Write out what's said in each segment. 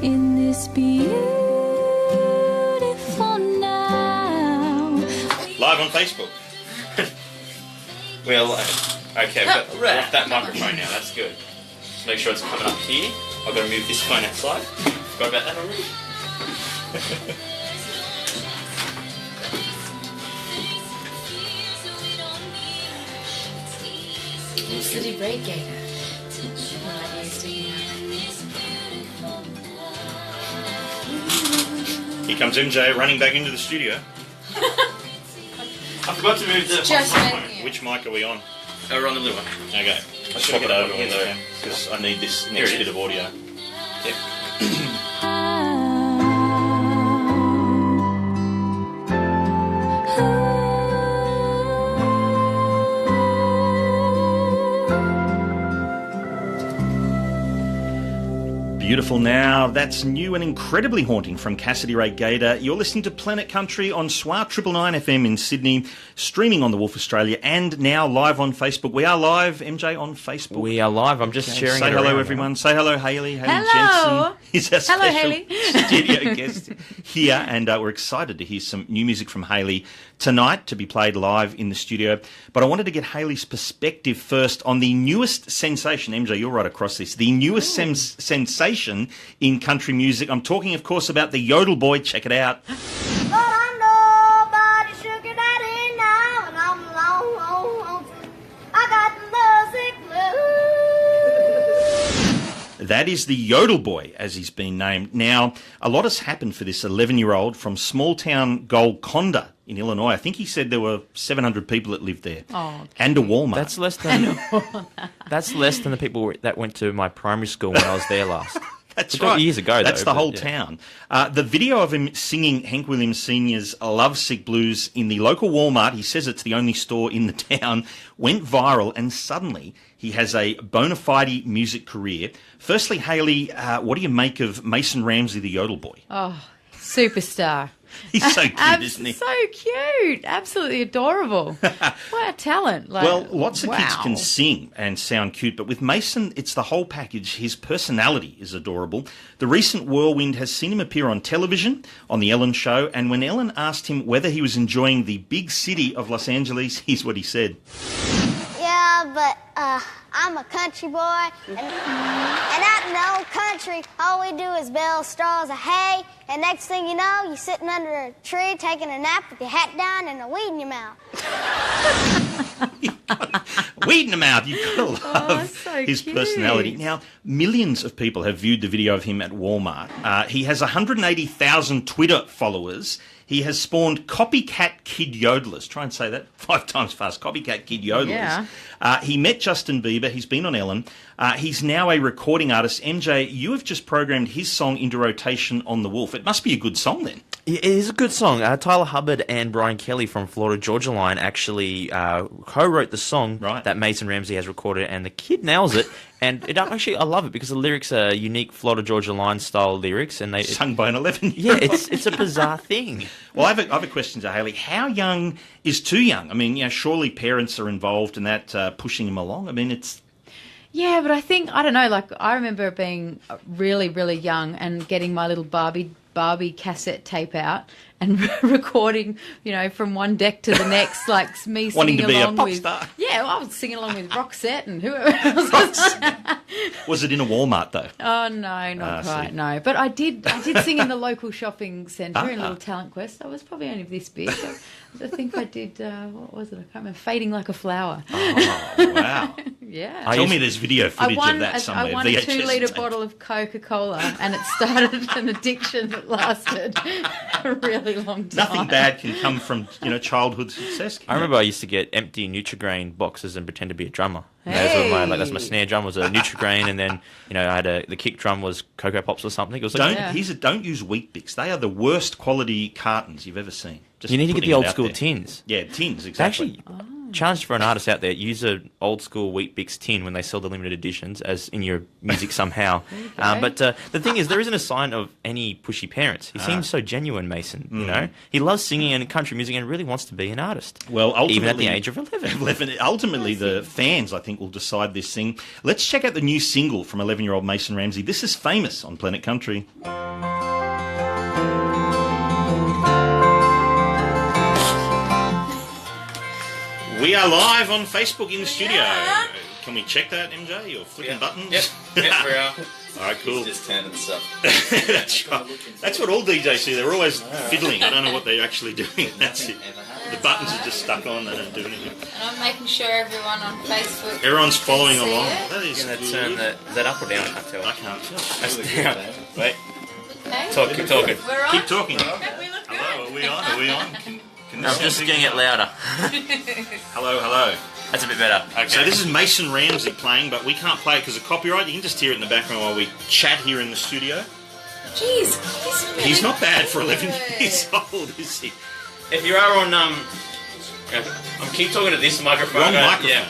in this beautiful now. Live on Facebook. Well, okay, we've got off that microphone now, that's good. Just make sure it's coming up here. I've got to move this phone outside. Forgot about that already. City break gator. Here comes MJ running back into the studio. I forgot to move the Just microphone. Which mic are we on? Oh, we're on the little one. Okay. I should get over here though, because I need this next bit of audio. Yep. Beautiful now. That's new and incredibly haunting from Cassidy Ray Gator. You're listening to Planet Country on SWR 999 FM in Sydney, streaming on the Wolf Australia, and now live on Facebook. We are live, MJ, on Facebook. We are live. I'm just sharing Say it hello, around everyone. now. Say hello, Hayley. Hayley Hello. Jensen is our Hello, special Hayley. studio guest here, and we're excited to hear some new music from Hayley tonight to be played live in the studio. But I wanted to get Hayley's perspective first on the newest sensation. MJ, you're right across this. The newest sensation in country music. I'm talking, of course, about the Yodel Boy. Check it out. But I'm nobody's sugar daddy now, and I'm long. I got the music blues. That is the Yodel Boy, as he's been named. Now, a lot has happened for this 11-year-old from small-town Golconda in Illinois. I think he said there were 700 people that lived there. Oh, okay. And a Walmart. That's less than the people that went to my primary school when I was there last. That's It was right. years ago, That's though, the whole but, town. The video of him singing Hank Williams Sr.'s Lovesick Blues in the local Walmart, he says it's the only store in the town, went viral, and suddenly he has a bona fide music career. Firstly, Hayley, what do you make of Mason Ramsey, the Yodel Boy? Oh, superstar. He's so cute, isn't he? So cute. Absolutely adorable. What a talent. Like, Well, lots of kids wow. can sing and sound cute, but with Mason, it's the whole package. His personality is adorable. The recent whirlwind has seen him appear on television, on The Ellen Show, and when Ellen asked him whether he was enjoying the big city of Los Angeles, here's what he said. Yeah, but I'm a country boy, and out in the old country, all we do is bale straws of hay, and next thing you know, you're sitting under a tree taking a nap with your hat down and a weed in your mouth. Weed in the mouth, you've got to love so his cute. personality. Now, millions of people have viewed the video of him at Walmart. He has 180,000 Twitter followers. He has spawned copycat kid yodelers. Try and say that 5 times fast. Copycat kid yodelers. Yeah. He met Justin Bieber. He's been on Ellen. He's now a recording artist. MJ, you have just programmed his song into rotation on The Wolf. It must be a good song then. It is a good song. Tyler Hubbard and Brian Kelly from Florida Georgia Line actually co-wrote the song that Mason Ramsey has recorded, and the kid nails it. And it actually, I love it because the lyrics are unique Florida Georgia Line style lyrics, and sung by an 11-year-old. Yeah, it's a bizarre thing. Well, I have a question to Hayley. How young is too young? I mean, surely parents are involved in that, pushing him along. I mean, it's. Yeah, but I think, I don't know, like I remember being really, really young and getting my little Barbie cassette tape out and recording, from one deck to the next, like me Wanting singing to be along a pop with. star. Yeah, well, I was singing along with Roxette and whoever else. Was it in a Walmart though? Oh no, not quite. See. No, but I did sing in the local shopping centre in Ah. Little Talent Quest. I was probably only this big. I think I did. What was it? I can't remember. Fading Like a Flower. Oh, wow. Yeah. Tell me there's video footage of that somewhere. I won a VHS 2-litre tape. bottle of Coca-Cola, and it started an addiction that lasted a really long time. Nothing bad can come from childhood success. I remember I used to get empty Nutrigrain boxes and pretend to be a drummer. That's my snare drum was a Nutrigrain, and then I had the kick drum was Cocoa Pops or something. It was like, Don't use Wheat Bix. They are the worst quality cartons you've ever seen. Just you need to get putting the it old out school there. tins. Yeah, tins, exactly. Actually, challenge for an artist out there: use an old school Wheat Bix tin when they sell the limited editions, as in your music somehow. But the thing is, there isn't a sign of any pushy parents. He seems so genuine, Mason. You know, he loves singing and country music and really wants to be an artist. Well, ultimately, even at the age of 11. Ultimately, the fans, I think, will decide this thing. Let's check out the new single from 11-year-old Mason Ramsey. This is Famous on Planet Country. We are live on Facebook in the studio. Yeah. Can we check that, MJ? You're flicking buttons? Yep, we are. All right, cool. He's just turning stuff. That's right. That's what all DJs do. They're always fiddling. I don't know what they're actually doing. That's it. The buttons are just stuck on. They don't do anything. And I'm making sure everyone on Facebook. Everyone's following can see along. it. That is You're going to good. turn is that up or down? I can't tell. I can't tell. That's down. Wait. Okay. Keep talking. We're on. Keep talking. We look good. Hello, are we on? Are we on? Can I'm just getting it louder. Hello. That's a bit better. Okay. So this is Mason Ramsey playing, but we can't play it because of copyright. You can just hear it in the background while we chat here in the studio. Jeez, He's not bad for 11 years old, is he? If you are on, I'm keep talking to this microphone. Wrong microphone. Yeah.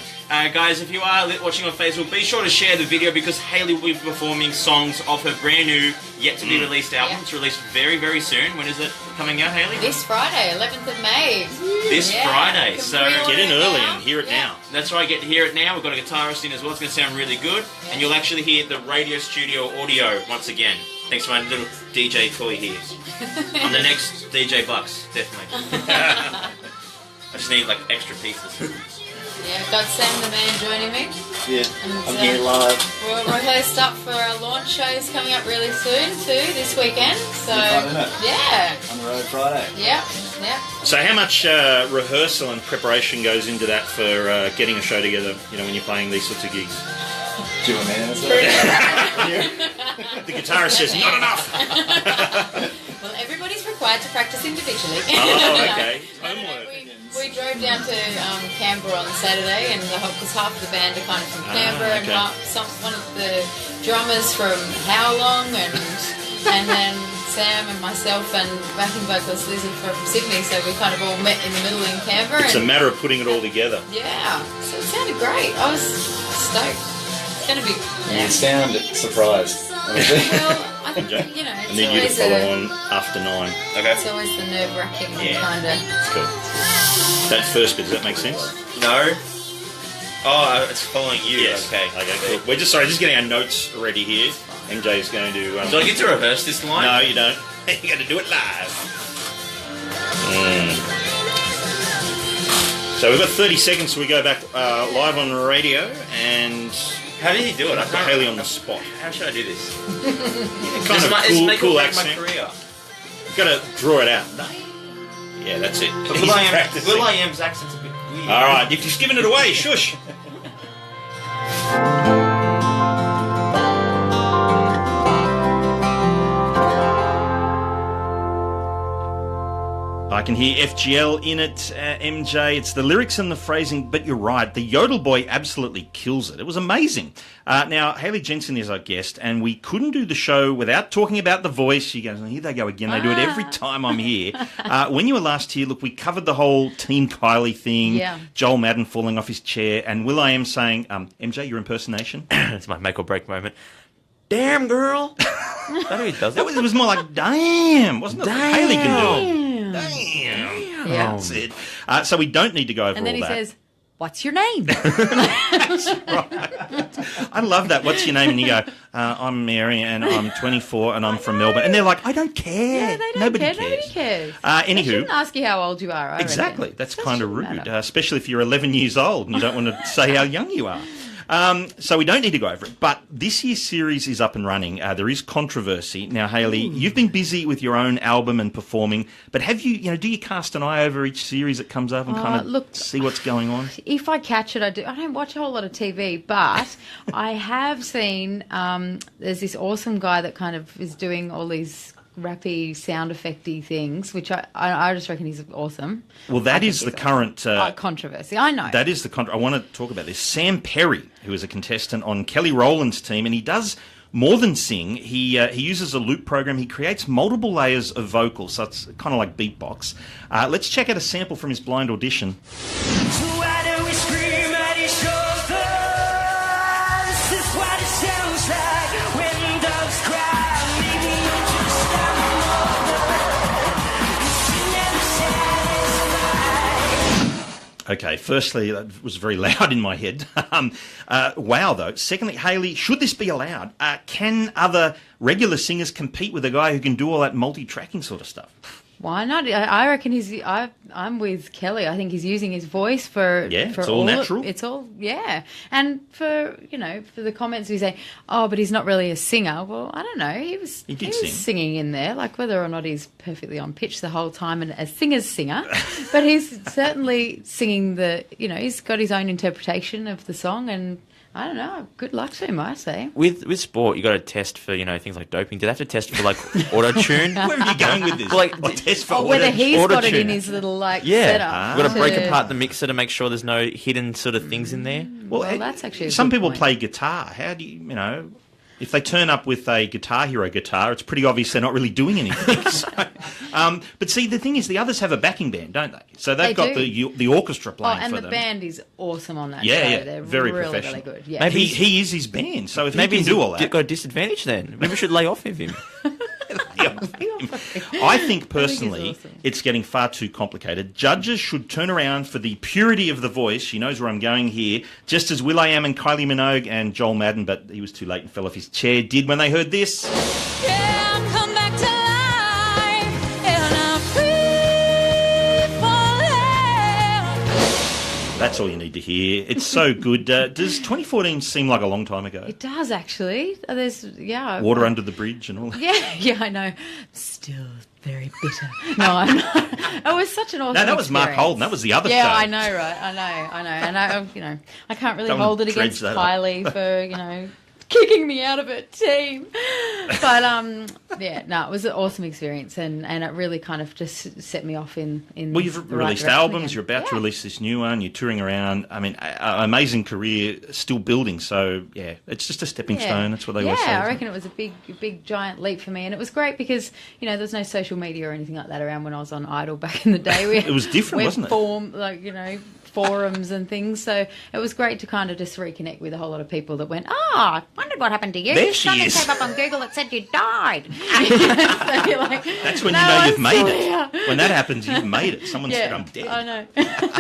Guys, if you are watching on Facebook, be sure to share the video because Hayley will be performing songs off her brand new, yet to be released album. Yeah. It's released very, very soon. When is it coming out, Hayley? This Friday, 11th of May. This Friday. Can So pre-order Get in it early now. and hear it now. that's right, get to hear it now. We've got a guitarist in as well. It's going to sound really good. And you'll actually hear the radio studio audio once again. Thanks to my little DJ toy here. I'm the next DJ Bucks, definitely. I just need like extra pieces. Yeah, got Sam the Man joining me. Yeah, And, I'm here live. We're rehearsed up for our launch shows coming up really soon too, this weekend. So Isn't it? yeah, On the road Friday. yep. So how much rehearsal and preparation goes into that for getting a show together, you know, when you're playing these sorts of gigs? Do a man or so. The guitarist says, not enough! Well, everybody's required to practice individually. Oh, okay. No, Homework. we drove down to Canberra on Saturday, and because half of the band are kind of from Canberra, okay. and one of the drummers from How Long, and then Sam and myself and backing vocalist Lizzie from Sydney. So we kind of all met in the middle in Canberra. It's a and, matter of putting it all together. yeah, so it sounded great. I was stoked. It's going to be. You sound surprised. honestly. Well, I think Okay. you know, I it's need you to always follow on after 9. Okay. it's always the nerve-wracking Yeah. kind of. That's cool. That first bit, does that make sense? No. Oh, it's following you. Okay. Okay, cool. We're just getting our notes ready here. MJ is going to... Do I get to rehearse this line? No, you don't. You got to do it live. So we've got 30 seconds till we go back live on radio and How did he do it? I put can't Hayley on the spot. How should I do this? Kind of It's cool, make or cool break accent. my career. You've got to draw it out. Yeah, that's it. But He's practicing. Will.i.am's accent's a bit weird. All right, you've just given it away. Shush. I can hear FGL in it, MJ. It's the lyrics and the phrasing, but you're right. The Yodel Boy absolutely kills it. It was amazing. Now, Hayley Jensen is our guest, and we couldn't do the show without talking about The Voice. She goes, here they go again. They do it every time I'm here. When you were last here, look, we covered the whole Team Kylie thing, Yeah. Joel Madden falling off his chair, and Will.i.am saying, MJ, your impersonation. It's my make or break moment. Damn, girl. Is that how he does it? It was more like, damn, wasn't it? Damn. Hayley can do it. Damn. Yeah. That's it. So we don't need to go over And then all he that. says, "What's your name?" I love that. What's your name? And you go, I'm Mary and I'm 24 and I'm from Melbourne. And they're like, I don't care. Yeah, they don't Nobody care. cares. Nobody cares. They Anywho, shouldn't ask you how old you are. I exactly. reckon. That's That kind of shouldn't rude, matter. especially if you're 11 years old and you don't want to say how young you are. So we don't need to go over it. But this year's series is up and running. There is controversy. Now, Hayley, you've been busy with your own album and performing, but have you, do you cast an eye over each series that comes up and kind of look, see what's going on? If I catch it, I do. I don't watch a whole lot of TV, but I have seen there's this awesome guy that kind of is doing all these rappy sound effecty things, which I just reckon he's awesome. Well, that is the current... controversy. I know. That is the I want to talk about this. Sam Perry, who is a contestant on Kelly Rowland's team, and he does more than sing. He uses a loop program. He creates multiple layers of vocals, so it's kind of like beatbox. Let's check out a sample from his blind audition. So why do Okay, firstly, that was very loud in my head. Wow, though. Secondly, Hayley, should this be allowed? Can other regular singers compete with a guy who can do all that multi-tracking sort of stuff? Why not? I reckon I'm with Kelly. I think he's using his voice for it's all natural. It's all and for the comments we say, oh, but he's not really a singer. Well, I don't know. He was singing in there, like whether or not he's perfectly on pitch the whole time and a singer's singer, but he's certainly singing he's got his own interpretation of the song and. I don't know. Good luck to him, I say. With sport, you got to test for things like doping. Do they have to test for auto tune? Where are you going with this? Test for whether he's got it auto-tune. in his little setup. You've got to break apart the mixer to make sure there's no hidden sort of things in there. Well, that's actually some people point. play guitar. How do you if they turn up with a Guitar Hero guitar, it's pretty obvious they're not really doing anything. But see, the thing is, the others have a backing band, don't they? So they've got the orchestra playing for them. And the band is awesome on that show. Yeah, They're very really, professional. really good. Yeah. Maybe he is his band, so if maybe he can do all that. Got a disadvantage then. Maybe we should lay off of him. I think personally it's getting far too complicated. Judges should turn around for the purity of the voice. She knows where I'm going here. Just as will.i.am and Kylie Minogue and Joel Madden, but he was too late and fell off his chair, did when they heard this. Yeah, come back to life and I'm free falling. That's all you need to hear. It's so good. Does 2014 seem like a long time ago? It does, actually. There's, Water under the bridge and all that. Yeah, I know. Still very bitter. No, I'm not. It was such an awesome No, that was Mark experience. Holden. That was the other show. Yeah, I know, right? I know. And I can't really Don't hold it dredge against that up. Kylie for, kicking me out of her team. But, it was an awesome experience and it really kind of just set me off in Well, you've the right released direction albums, again. you're about to release this new one, you're touring around. I mean, amazing career, still building. So, yeah, it's just a stepping stone. That's what they always say. Yeah, I reckon it was a big, giant leap for me. And it was great because, there's no social media or anything like that around when I was on Idol back in the day. It was different, wasn't it? Forums and things. So it was great to kind of just reconnect with a whole lot of people that went, I wondered what happened to you. There she is. Something came up on Google that said you died. So you're like, That's when I'm you've made still it. here. When that happens, you've made it. Someone said, I'm dead. I know.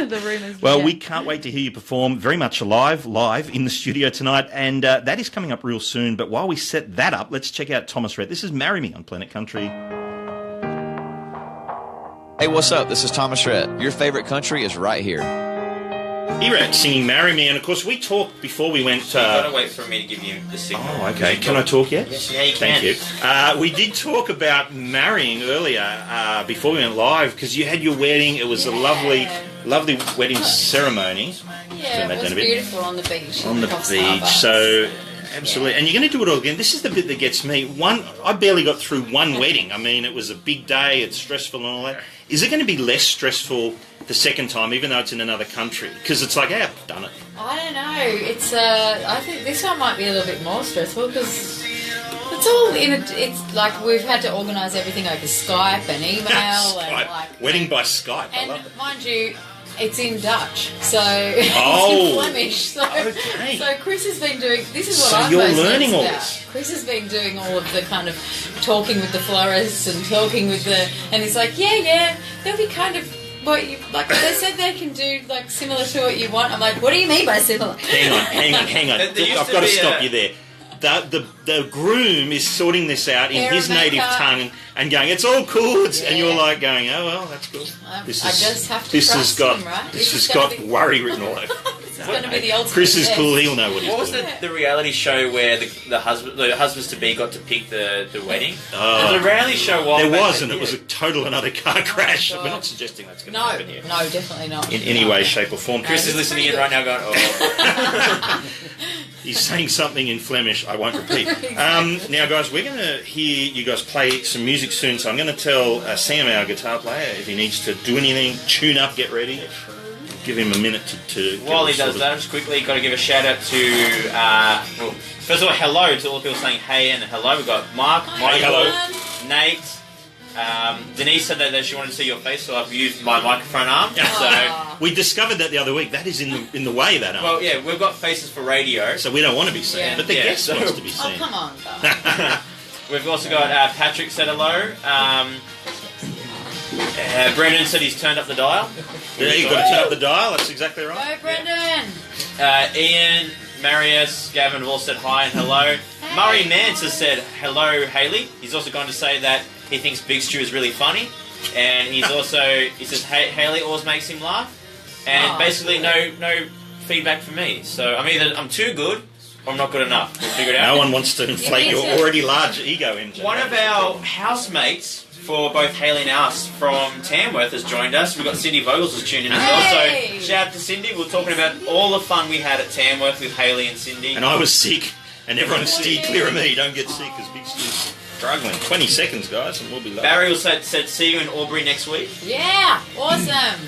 The rumours. Well, we can't wait to hear you perform very much live in the studio tonight, and that is coming up real soon. But while we set that up, let's check out Thomas Rhett. This is Marry Me on Planet Country. Hey, what's up? This is Thomas Rhett. Your favorite country is right here. Rhett singing Marry Me, and of course we talked before we went... You've got to wait for me to give you the signal. Oh, okay. Can I talk yet? Yes, yeah, you can. Thank you. We did talk about marrying earlier before we went live, because you had your wedding. It was a lovely wedding ceremony. Yeah, it was beautiful on the beach. On the beach, so... Absolutely. And you're going to do it all again. This is the bit that gets me. I barely got through one wedding. I mean, it was a big day. It's stressful and all that. Is it going to be less stressful the second time, even though it's in another country? Because it's like, I've done it. I don't know. It's I think this one might be a little bit more stressful because it's all it's like we've had to organise everything over Skype and email Skype. and Wedding by Skype. And I love it. mind you, it's in Dutch, so it's Oh, in Flemish. So, okay. so Chris has been doing. This is what So I'm you're most learning nervous all about. this. Chris has been doing all of the kind of talking with the florists and talking with and he's like, yeah, they'll be kind of. What you like? They said they can do like similar to what you want. I'm like, what do you mean by similar? Hang on. I've got to stop you there. The groom is sorting this out in Hair his and native makeup. tongue and going, it's all cool. Yeah. And you're like going, oh well, that's cool. I just have to This has trust got him, right? this This has is gonna got be- worry written all over. It's going to be the ultimate. Chris is test. cool. He'll know what he's What was doing. the reality show where the husbands to be got to pick the wedding? Oh. There was a reality show. There was, and it was a total another car crash. God. We're not suggesting that's going to No, happen here. no, definitely not. In any way, shape or form. Chris is listening in right now going, oh. He's saying something in Flemish I won't repeat. Now, guys, we're going to hear you guys play some music soon, so I'm going to tell Sam, our guitar player, if he needs to do anything, tune up, get ready. Give him a minute to While he get does sorted. that, just quickly, got to give a shout out to, first of all, hello to all the people saying hey and hello. We've got Mark, hello. Nate, Denise said that she wanted to see your face, so I've used my microphone arm. So, We discovered that the other week. That is in the way, that arm. well, yeah, we've got faces for radio. So we don't want to be seen, Yeah. but the Yeah, guest so- wants to be Oh, seen. come on, guys. We've also got Patrick said hello. Brendan said he's turned up the dial. Yeah, you've got to turn up the dial. That's exactly right. Go, Brendan. Ian, Marius, Gavin have all said hi and hello. Murray Mance has said hello, Hayley. He's also going to say that he thinks Big Stew is really funny. And he says, Hayley always makes him laugh. And basically no feedback from me. So I'm too good or I'm not good enough. We'll figure it out. No one wants to inflate your already large ego, MJ. One of our housemates for both Hayley and us from Tamworth has joined us. We've got Cindy Vogels has tuned in as well. So shout out to Cindy. We're talking about all the fun we had at Tamworth with Hayley and Cindy. And I was sick, and everyone steered clear of me. Don't get sick, because Big Stew's struggling. 20 seconds, guys, and we'll be low. Barry also said see you in Albury next week. Yeah, awesome.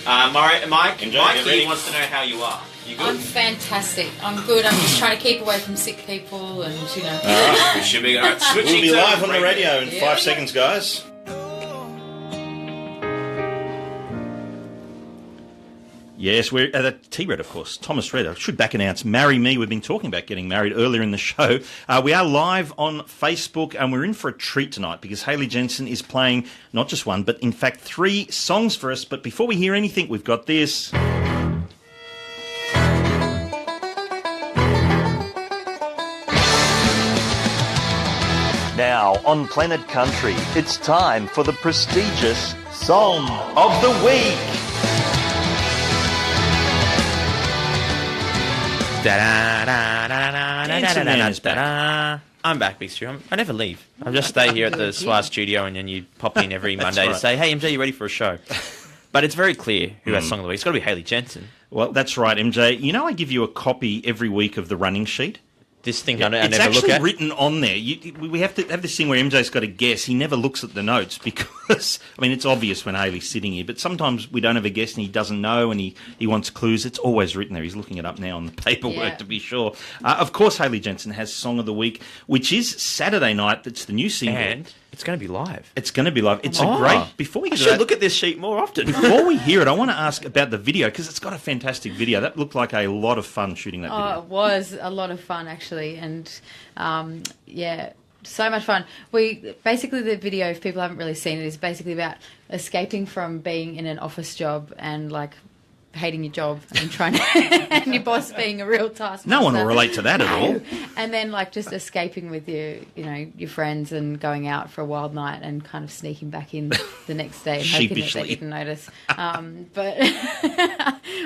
Mike ready? wants to know how you are. You good? I'm fantastic. I'm good. I'm just trying to keep away from sick people and, All right. We should be all right. We'll be live on the radio in 5 seconds, guys. Yes, we're at T-Red, of course. Thomas Red. I should back announce Marry Me. We've been talking about getting married earlier in the show. We are live on Facebook, and we're in for a treat tonight because Hayley Jensen is playing not just one, but in fact 3 songs for us. But before we hear anything, we've got this. Now, on Planet Country, it's time for the prestigious Song of the Week. I'm back, Big Stu. I never leave. I just stay here at the SWAR studio, and then you pop in every Monday to say, "Hey, MJ, you ready for a show?" But it's very clear who has Song of the Week. It's got to be Hayley Jensen. Well, that's right, MJ. You know, I give you a copy every week of the running sheet. This thing I never look at. It's actually written on there. We have to have this thing where MJ's got to guess. He never looks at the notes because, I mean, it's obvious when Hayley's sitting here, but sometimes we don't have a guess and he doesn't know and he wants clues. It's always written there. He's looking it up now on the paperwork to be sure. Of course, Hayley Jensen has Song of the Week, which is Saturday night. It's the new single. And it's going to be live. It's going to be live. It's a great... Before we get I to should that, look at this sheet more often. Before we hear it, I want to ask about the video because it's got a fantastic video. That looked like a lot of fun shooting that video. Oh, it was a lot of fun actually, and so much fun. Basically the video, if people haven't really seen it, is basically about escaping from being in an office job and like hating your job and trying to and your boss being a real taskmaster. No one will relate to that at all. And then like just escaping with your friends and going out for a wild night and kind of sneaking back in the next day and hoping that they didn't notice. But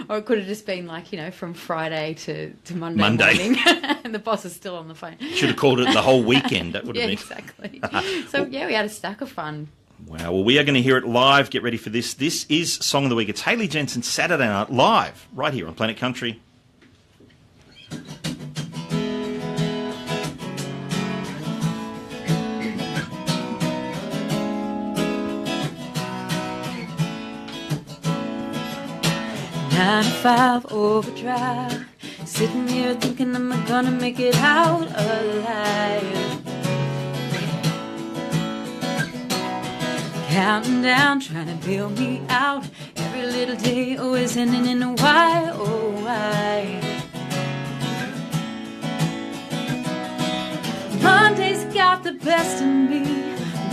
or it could have just been like, from Friday to Monday morning and the boss is still on the phone. Should have called it the whole weekend. That would have been exactly. So we had a stack of fun. Wow, well, we are going to hear it live. Get ready for this. This is Song of the Week. It's Hayley Jensen, Saturday night, live, right here on Planet Country. Nine to 5 overdrive, sitting here thinking, am I gonna make it out alive? Counting down, trying to bail me out. Every little day always ending in a why, oh why. Monday's got the best of me,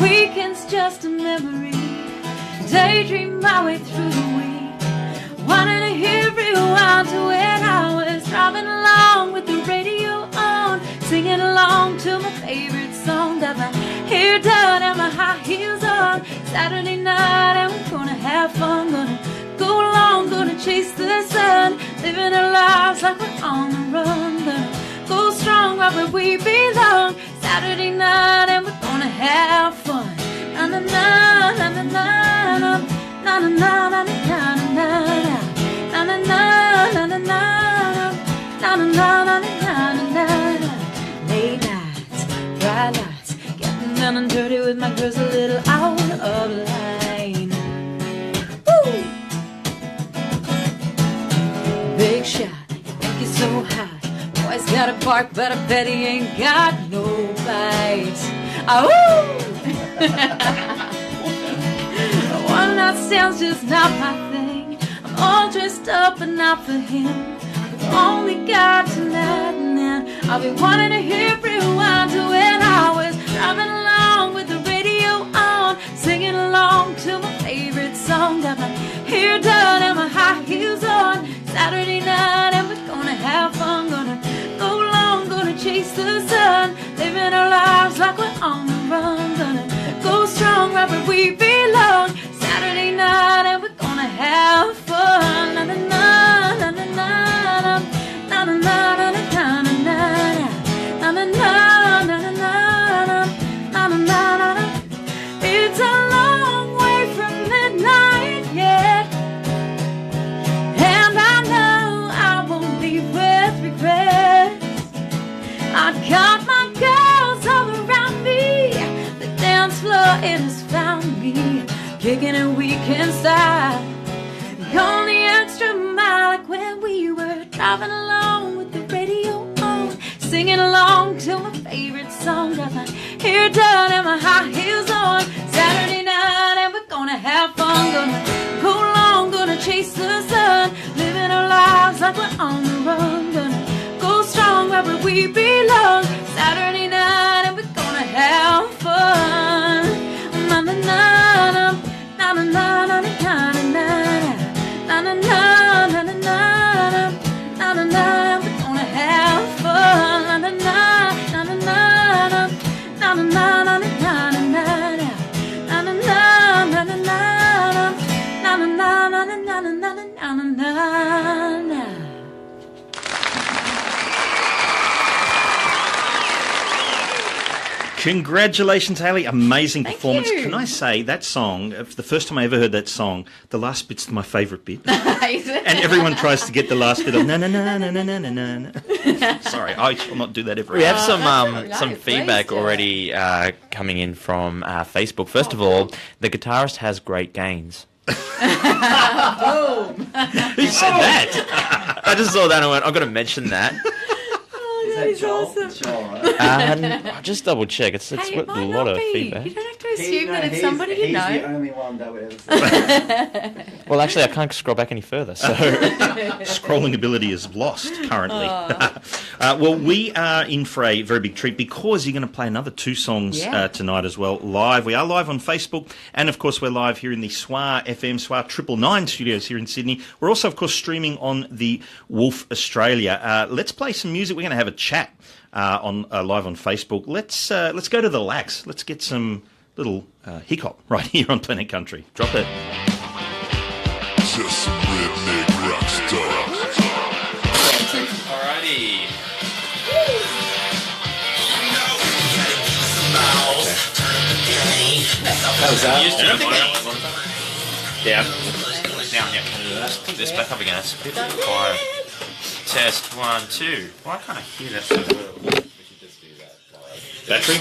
weekend's just a memory. Daydream my way through the week, wanting to hear rewind to when I was driving along with the radio on, singing along to my favorite song. Got my hair done and my high heels on. Saturday night and we're gonna have fun. Gonna go along, gonna chase the sun. Living our lives like we're on the run. Gonna go strong right where we belong. Saturday night and we're gonna have fun. Na na na na na na na na na na na na na na na na na na. Late nights, bright lights, getting down and dirty with my girls a little out of line. Woo! Big shot, you think you're so hot. Boy's got a bark, but I bet he ain't got no bite. Oh! One night stand's just not my thing. I'm all dressed up but not for him. We've only got tonight and then I'll be wanting to hear rewind to when I was driving along with the radio on, singing along to my favorite song. Got my hair done and my heels on. Saturday night and we're gonna have fun. Gonna go long, gonna chase the sun. Living our lives like we're on the run. Gonna go strong right where we belong. Saturday night and we're gonna have fun. Na na na na na na na na na na na na na na na. It's a long way from midnight yet, and I know I won't leave with regrets. I got my girls all around me. The dance floor, it has found me. Kicking a weekend style. The only extra mile, like when we were driving along with the radio on, singing along to my favorite song. Got my hair done and my high heels on. Saturday night and we're gonna have fun. Gonna go long, gonna chase the sun. Living our lives like we're on the run. Gonna go strong right where we belong. Saturday night and we're gonna have fun. Na na na na na na na na na na na na na na na na na. We're gonna have fun. Na na na na na na na na na na na na na. Congratulations, Hayley. Amazing Thank performance. you. Can I say that song, the first time I ever heard that song, the last bit's my favourite bit. Is it? And everyone tries to get the last bit of na na na na na na na na. Sorry, I shall not do that ever We have again. some please feedback do. already coming in from Facebook. First of all, the guitarist has great gains. Who said that? I just saw that and went, I've got to mention that. Is that Joel? awesome. Joel, right? I'll just double check. It's Hey, got it a might lot not of be. feedback. You don't have to assume that it's somebody you He's the know. only one that would ever say that. Well, actually, I can't scroll back any further. So Scrolling ability is lost currently. Well, we are in for a very big treat because you're going to play another two songs Yeah. tonight as well, live. We are live on Facebook, and of course we're live here in the SWA FM, SWA 999 studios here in Sydney. We're also, of course, streaming on the Wolf Australia. Let's play some music. We're going to have a chat on live on Facebook. Let's go to the lax. Let's get some little hiccup right here on Planet Country. Drop it. Just some redneck rock star. Alrighty. That was that. Down. Down, yeah. Put this back up again. It's a bit quiet. Test 1, 2. Why can't I hear that so well? Battery?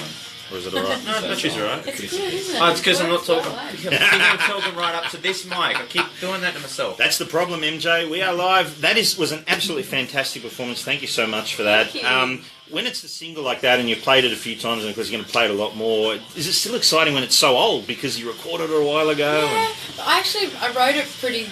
Or is it all right? No, battery's alright. It's good, isn't it? Oh, it's because I'm not talking. I'm talking right up to this mic. I keep doing that to myself. That's the problem, MJ. We are live. That was an absolutely fantastic performance. Thank you so much for that. Thank you. When it's the single like that and you've played it a few times and of course you're going to play it a lot more, is it still exciting when it's so old because you recorded it a while ago? Yeah, I wrote it pretty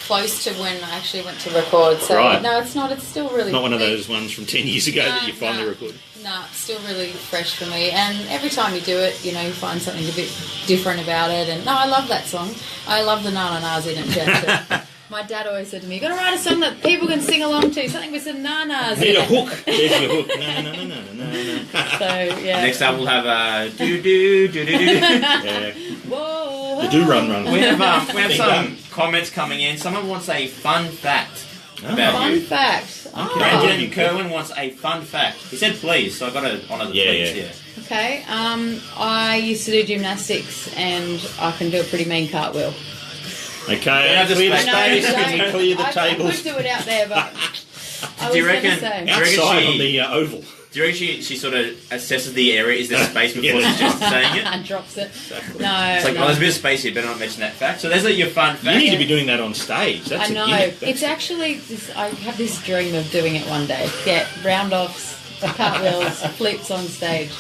close to when I actually went to record. So Right. no, it's not. It's still really Not one of big. those ones from 10 years ago that you finally recorded. No, it's still really fresh for me. And every time you do it, you know, you find something a bit different about it. And no, I love that song. I love the na-na-nas in it, Jack. My dad always said to me, "You've got to write a song that people can sing along to, something with some na-nas Need in a it." hook. There's your hook. No, no, no, no, no, no. So, yeah. Next up, we'll have do-do-do-do-do. Yeah. Whoa. The do run. We have some comments coming in. Someone wants a fun fact about Fun you. fact. Brandon Kerwin wants a fun fact. He said please, so I've got to honour the please here. Okay. I used to do gymnastics and I can do a pretty mean cartwell. Okay, clear the space. Can we clear the I tables? could do it out there, but I was Do you going to reckon- say. do you reckon Outside she- on the oval. Do you reckon she sort of assesses the area? Is there space before she's just saying it? And drops it. Exactly. No. It's like, no. oh, there's a bit of space here, better not mention that fact. So there's your fun fact. You need to be doing that on stage. That's I know. a gimmick. It's actually, I have this dream of doing it one day. Get round-offs, cartwheels, flips on stage.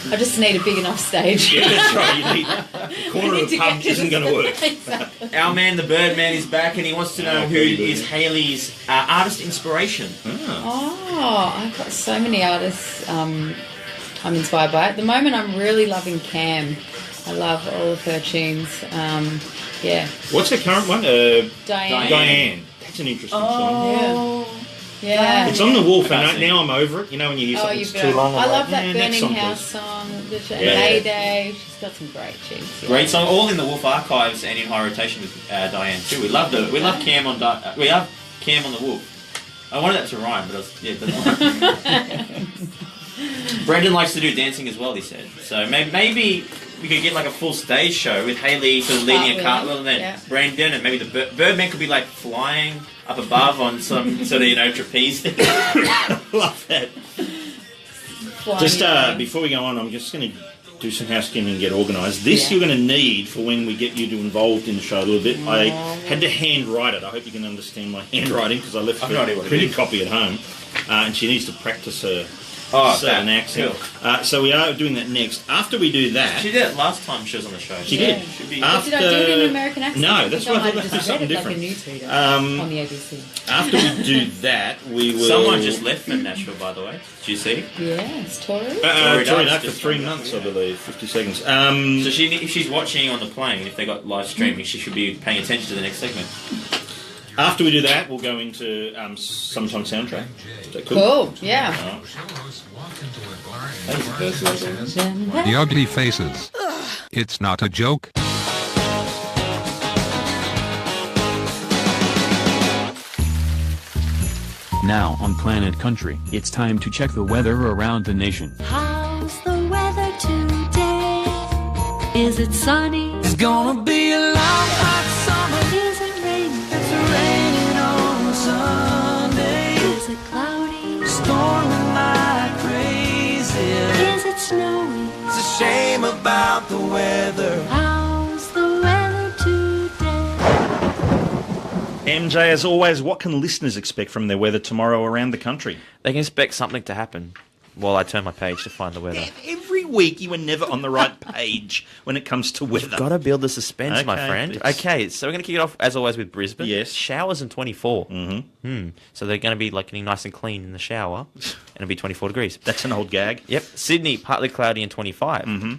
I just need a big enough stage. Yeah, that's right. You need the corner of the pub isn't going to work. Exactly. Our man, the Birdman, is back, and he wants to know who is Hayley's artist inspiration. Oh, I've got so many artists I'm inspired by. At the moment, I'm really loving Cam. I love all of her tunes. Yeah. What's the current one? Diane. That's an interesting song. Yeah. It's on the Wolf, and now I'm over it. You know when you hear something that's too long. I I'm love like, that next Burning song, House please. song. Mayday. She's got some great tunes. Yeah. Great song, all in the Wolf archives and in high rotation with Diane too. We love We love Cam on we have Cam on the Wolf. I wanted that to rhyme, but it doesn't rhyme. Brendan likes to do dancing as well, he said. So maybe we could get like a full stage show with Hayley sort of leading a cartwheel, and then Brendan, and maybe the Birdman could be like flying up above on some sort of trapeze. Love that. Just before we go on, I'm just going to do some housekeeping and get organised. This you're going to need for when we get you involved in the show a little bit. I had to hand write it. I hope you can understand my handwriting because I left a printed copy at home, and she needs to practice her southern accent. Cool. So we are doing that next. After we do that, she did it last time she was on the show. She did. Did I do it in an American accent? No, that's what I thought. That's something different. Like a newsreader on the ABC. After we do that, we will. Someone just left from Nashville, by the way. Did you see? Yeah, it's Tori. Tori Duck for 3 months, I believe. 50 seconds. So if she's watching on the plane, if they got live streaming, she should be paying attention to the next segment. After we do that, we'll go into Summertime Soundtrack. Is that cool? Yeah. The ugly faces. It's not a joke. Now on Planet Country, it's time to check the weather around the nation. How's the weather today? Is it sunny? It's gonna be a long hot summer. Is it raining? It's raining on Sunday. Is it cloudy? Storming like crazy. Is it snowy? It's a shame about the weather. How's the weather today? MJ, as always, what can listeners expect from their weather tomorrow around the country? They can expect something to happen while I turn my page to find the weather. Every week you are never on the right page when it comes to weather. You've got to build the suspense, my friend. Okay, so we're going to kick it off, as always, with Brisbane. Yes. Showers and 24. Mm-hmm. So they're going to be like getting nice and clean in the shower, and it'll be 24 degrees. That's an old gag. Yep. Sydney, partly cloudy and 25. Mm-hmm.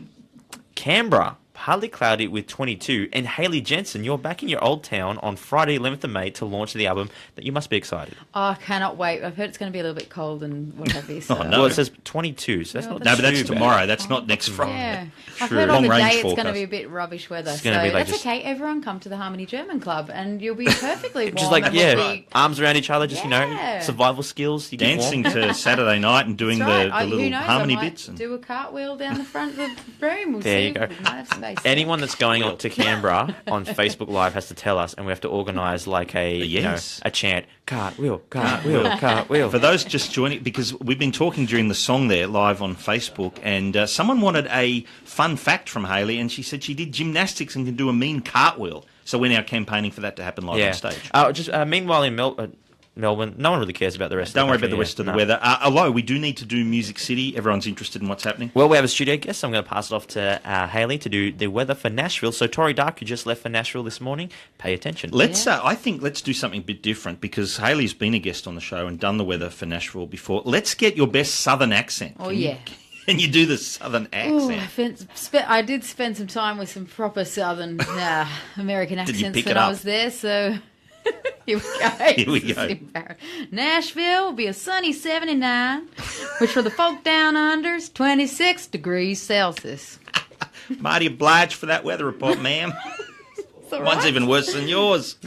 Canberra, partly cloudy with 22. And Hayley Jensen, you're back in your old town on Friday, 11th of May, to launch the album. That you must be excited. Oh, I cannot wait. I've heard it's going to be a little bit cold and what have you. So. Oh, no. Well, it says 22, so that's not No, but that's too tomorrow. bad. That's not next Friday. Yeah. True. I've heard on the Long range day it's forecast. going to be a bit rubbish weather. It's So gonna be like that's just- okay. Everyone come to the Harmony German Club and you'll be perfectly warm. Just like, and yeah, we'll be- arms around each other, just, Yeah. survival skills. You get Dancing warm. to Saturday night and doing That's right. the Who little knows, harmony I might bits. And... do a cartwheel down the front of the room. We'll There see. you go. We might have space. Anyone that's going on to Canberra on Facebook Live has to tell us, and we have to organise like Yes. a chant. Cartwheel, cartwheel, cartwheel. For those just joining, because we've been talking during the song there live on Facebook, and someone wanted a fun fact from Hayley, and she said she did gymnastics and can do a mean cartwheel. So we're now campaigning for that to happen live on stage. Meanwhile in Melbourne, no one really cares about the rest. Don't of the worry country, about the rest of the no. weather. Although we do need to do Music City. Everyone's interested in what's happening. Well, we have a studio guest, so I'm going to pass it off to Hayley to do the weather for Nashville. So Tori Dark, who just left for Nashville this morning, pay attention. I think let's do something a bit different because Hayley's been a guest on the show and done the weather for Nashville before. Let's get your best Southern accent. Oh, yeah. Can you do the Southern accent? I did spend some time with some proper Southern American Did you accents pick when it I up? was there, so here we go. Here we go. Nashville will be a sunny 79, which for the folk down under is 26 degrees Celsius. Mighty obliged for that weather report, ma'am. All One's right. even worse than yours.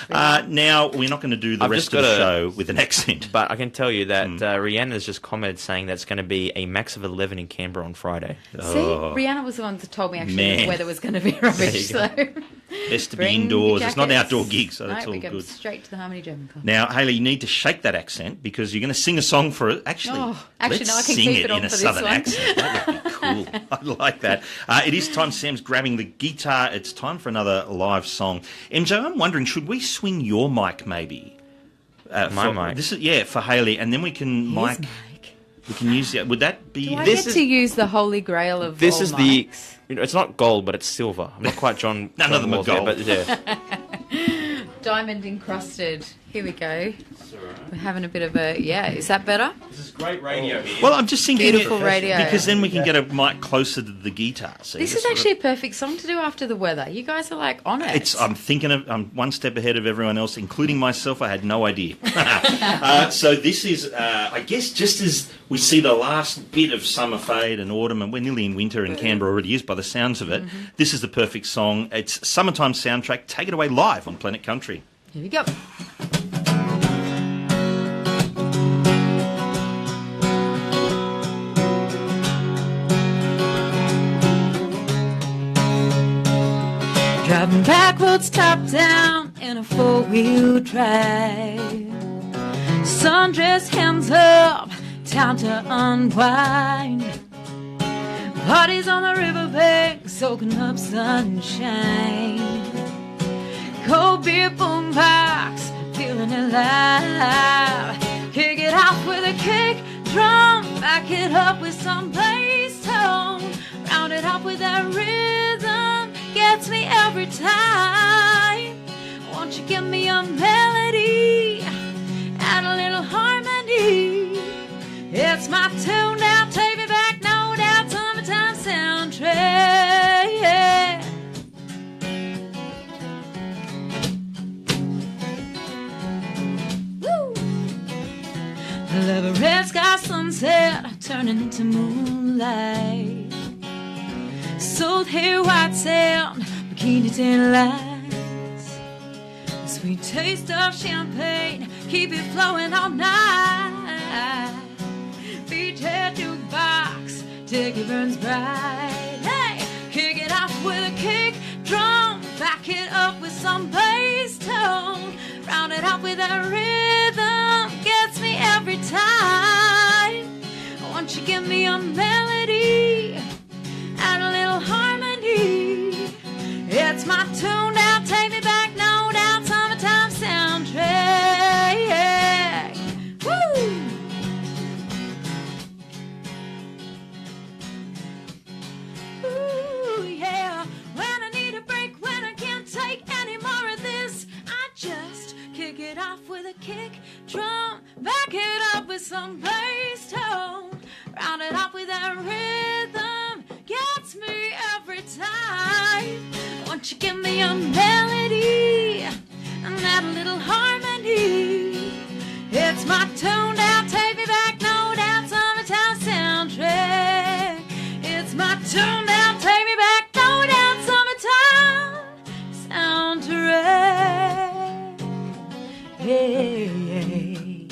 Now, we're not going to do the I've rest just of the got show with an accent. But I can tell you that Rihanna's just commented saying that's going to be a max of 11 in Canberra on Friday. See, Rihanna was the one that told me actually Man. the weather was going to be rubbish. So Best to be bring indoors. your It's not an jackets. outdoor gig, so that's No, we all go good. straight to the Harmony German Club. Now, Hayley, you need to shake that accent because you're going to sing a song for it. Actually, No, I let's can sing keep it it on in a for this Southern one. accent. That would be cool. I like that. It is time Sam's grabbing the guitar. It's time for another live song. MJ, I'm wondering, should we swing your mic maybe? My mic? This is, for Hayley, and then we can His mic. We can use that. Would that be? Do I This get is- to use the holy grail of This all is mics? it's not gold, but it's silver. I'm not quite John. None of them are Walls there, gold. but yeah. Diamond encrusted. Here we go. We're having a bit of a... Yeah, is that better? This is great radio here. Well, I'm just thinking... Beautiful radio. Because then we can get a mic closer to the guitar. See, This is actually a perfect song to do after the weather. You guys are like on it. I'm one step ahead of everyone else, including myself. I had no idea. So this is, I guess, just as we see the last bit of summer fade and autumn, and we're nearly in winter, and Canberra already is by the sounds of it. This is the perfect song. It's Summertime Soundtrack. Take it away live on Planet Country. Here we go. Driving backwards, top down in a four-wheel drive. Sundress, hands up, time to unwind. Parties on the riverbank, soaking up sunshine. Cold beer boombox, feeling alive. Kick it off with a kick drum, back it up with some bass tone. Round it up with that rhythm, gets me every time. Won't you give me a melody and a little harmony? It's my tune now, take me back, no doubt, summertime soundtrack. Woo! I love a red sky sunset turning into moonlight. Salt hair, white sand, bikini tan lights. Sweet taste of champagne, keep it flowing all night. Beach head jukebox, till it burns bright. Hey, kick it off with a kick drum, back it up with some bass tone. Round it up with a rhythm, gets me every time. Won't you give me a melody and a little harmony? It's my tune now, take me back, no doubt, summertime soundtrack. Woo! Ooh, yeah. When I need a break, when I can't take any more of this, I just kick it off with a kick drum, back it up with some bass tone, round it up with that rhythm, gets me every time. Won't you give me a melody and that little harmony? It's my tune now, take me back, no doubt, summertime soundtrack. It's my tune now, take me back, no doubt, summertime soundtrack. Hey, hey.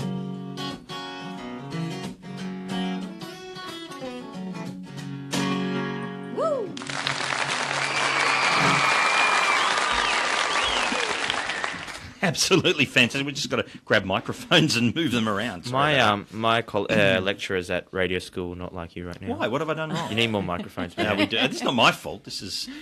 Woo! Absolutely fantastic. We've just got to grab microphones and move them around. My lecturer's at radio school, not like you right now. Why? What have I done wrong? You need more microphones. No, we do. This is not my fault.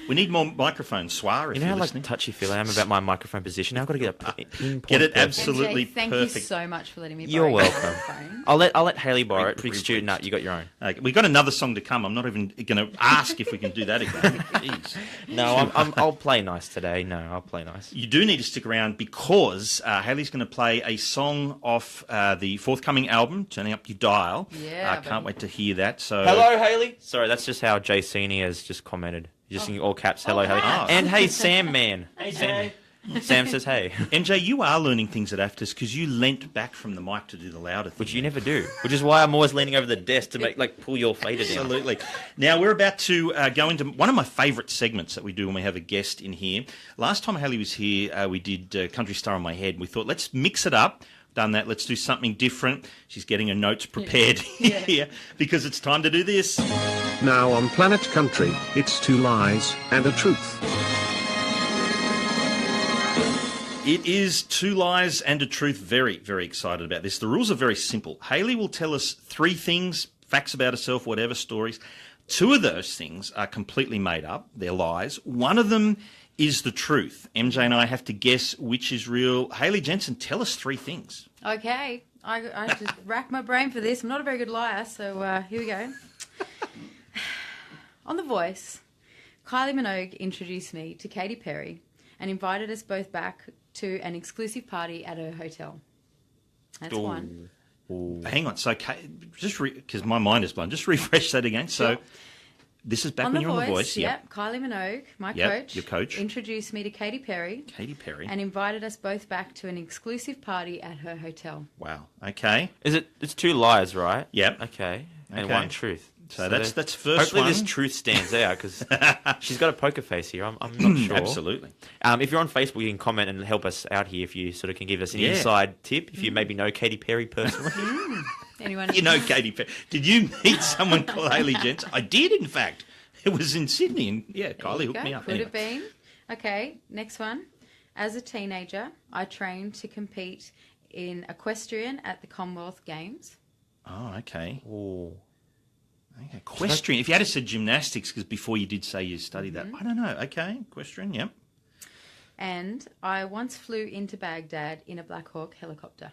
We need more microphones. Swar, if you know you're how listening. touchy-feely I am about my microphone position. Now I've got to get a pinpoint. Get it perfect. absolutely MJ, thank perfect. you so much for letting me borrow You're your welcome. microphone. I'll let Hayley borrow it. Big student, no, you got your own. Okay, we've got another song to come. I'm not even going to ask if we can do that again. Jeez. No, I'll play nice today. No, I'll play nice. You do need to stick around because Hayley's going to play a song off the forthcoming album, Turning Up Your Dial. Yeah, can't wait to hear that. So, Hello, Hayley. Sorry, that's just how Jay Senior has just commented. He's just in all caps. Hello, Hayley. Oh. And hey, Sam, man. Hey, Jay. Sam says hey. MJ, you are learning things at AFTRS because you leant back from the mic to do the louder thing. Which you never do. Which is why I'm always leaning over the desk to pull your fader down. Absolutely. Now, we're about to go into one of my favourite segments that we do when we have a guest in here. Last time Hayley was here, we did Country Star on My Head. We thought, let's mix it up. Done that. Let's do something different. She's getting her notes prepared here because it's time to do this. Now on Planet Country, it's 2 lies and a truth. It is 2 lies and a truth. Very, very excited about this. The rules are very simple. Hayley will tell us 3 things, facts about herself, whatever, stories. 2 of those things are completely made up. They're lies. One of them is the truth. MJ and I have to guess which is real. Hayley Jensen, tell us 3 things. Okay, I just racked my brain for this. I'm not a very good liar, so here we go. On The Voice, Kylie Minogue introduced me to Katy Perry, and invited us both back to an exclusive party at her hotel. That's one. Hang on. So, just because my mind is blown, just refresh that again. So, this is back when you're on The Voice. Yep. Kylie Minogue, my coach. Your coach. Introduced me to Katy Perry. And invited us both back to an exclusive party at her hotel. Wow. Okay. It's 2 lies, right? Yep. Okay. And 1 truth. So that's first hopefully one. this truth stands out because she's got a poker face here. I'm not sure. Absolutely. If you're on Facebook, you can comment and help us out here if you sort of can give us an inside tip. If you maybe know Katy Perry personally. Anyone? You know Katy Perry. Did you meet someone called Hayley Jensen? I did, in fact. It was in Sydney. And Kylie hooked me up. Could have been. Okay, next one. As a teenager, I trained to compete in equestrian at the Commonwealth Games. Oh, okay. Ooh. Okay. Equestrian. If you had said gymnastics, because before you did say you studied that. I don't know. Okay. Equestrian, yep. And I once flew into Baghdad in a Black Hawk helicopter.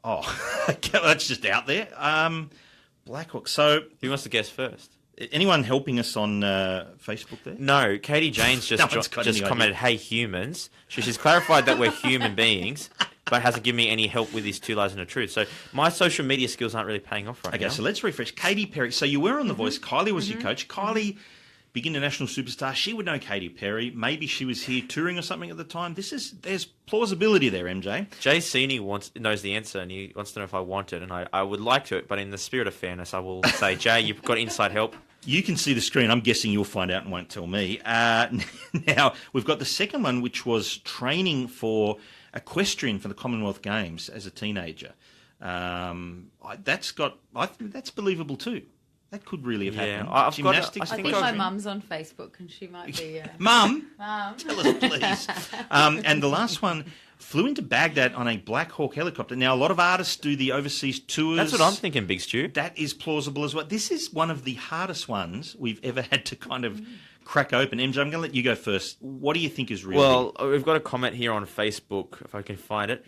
Oh, okay, that's just out there. Black Hawk. So, who wants to guess first? Anyone helping us on Facebook there? No, Katie Jane's just commented, "Hey humans." She's clarified that we're human beings, but hasn't given me any help with these 2 lies and a truth. So my social media skills aren't really paying off right now. Okay, so let's refresh. Katy Perry. So you were on The Voice. Kylie was your coach. Kylie, big international superstar. She would know Katy Perry. Maybe she was here touring or something at the time. There's plausibility there, MJ. Jay Sini knows the answer, and he wants to know if I want it, and I would like to, but in the spirit of fairness, I will say, Jay, you've got inside help. You can see the screen. I'm guessing you'll find out and won't tell me. Now, we've got the second one, which was training for equestrian for the Commonwealth Games as a teenager. That's believable too. That could really have happened. Gymnastics. I think my mum's on Facebook and she might be... Mum, tell us please. And the last one, flew into Baghdad on a Black Hawk helicopter. Now, a lot of artists do the overseas tours. That's what I'm thinking, Big Stu. That is plausible as well. This is one of the hardest ones we've ever had to kind of crack open. MJ, I'm going to let you go first. What do you think is real? Well, we've got a comment here on Facebook, if I can find it,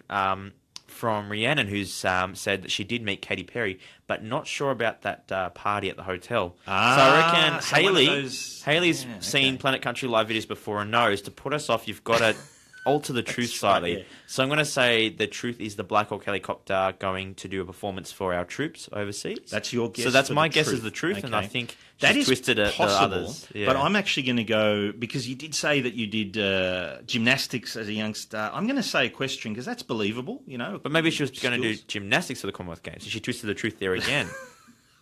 from Rhiannon, who's said that she did meet Katy Perry, but not sure about that party at the hotel. So I reckon Hayley's seen Planet Country live videos before and knows to put us off, you've got to alter the truth slightly. Right, So I'm going to say the truth is the Black Hawk helicopter going to do a performance for our troops overseas. That's your guess. So that's my guess is the truth, and I think that is twisted possible, the others. Yeah. But I'm actually going to go, because you did say that you did gymnastics as a youngster. I'm going to say equestrian because that's believable, you know. But maybe she was going to do gymnastics for the Commonwealth Games, and she twisted the truth there again.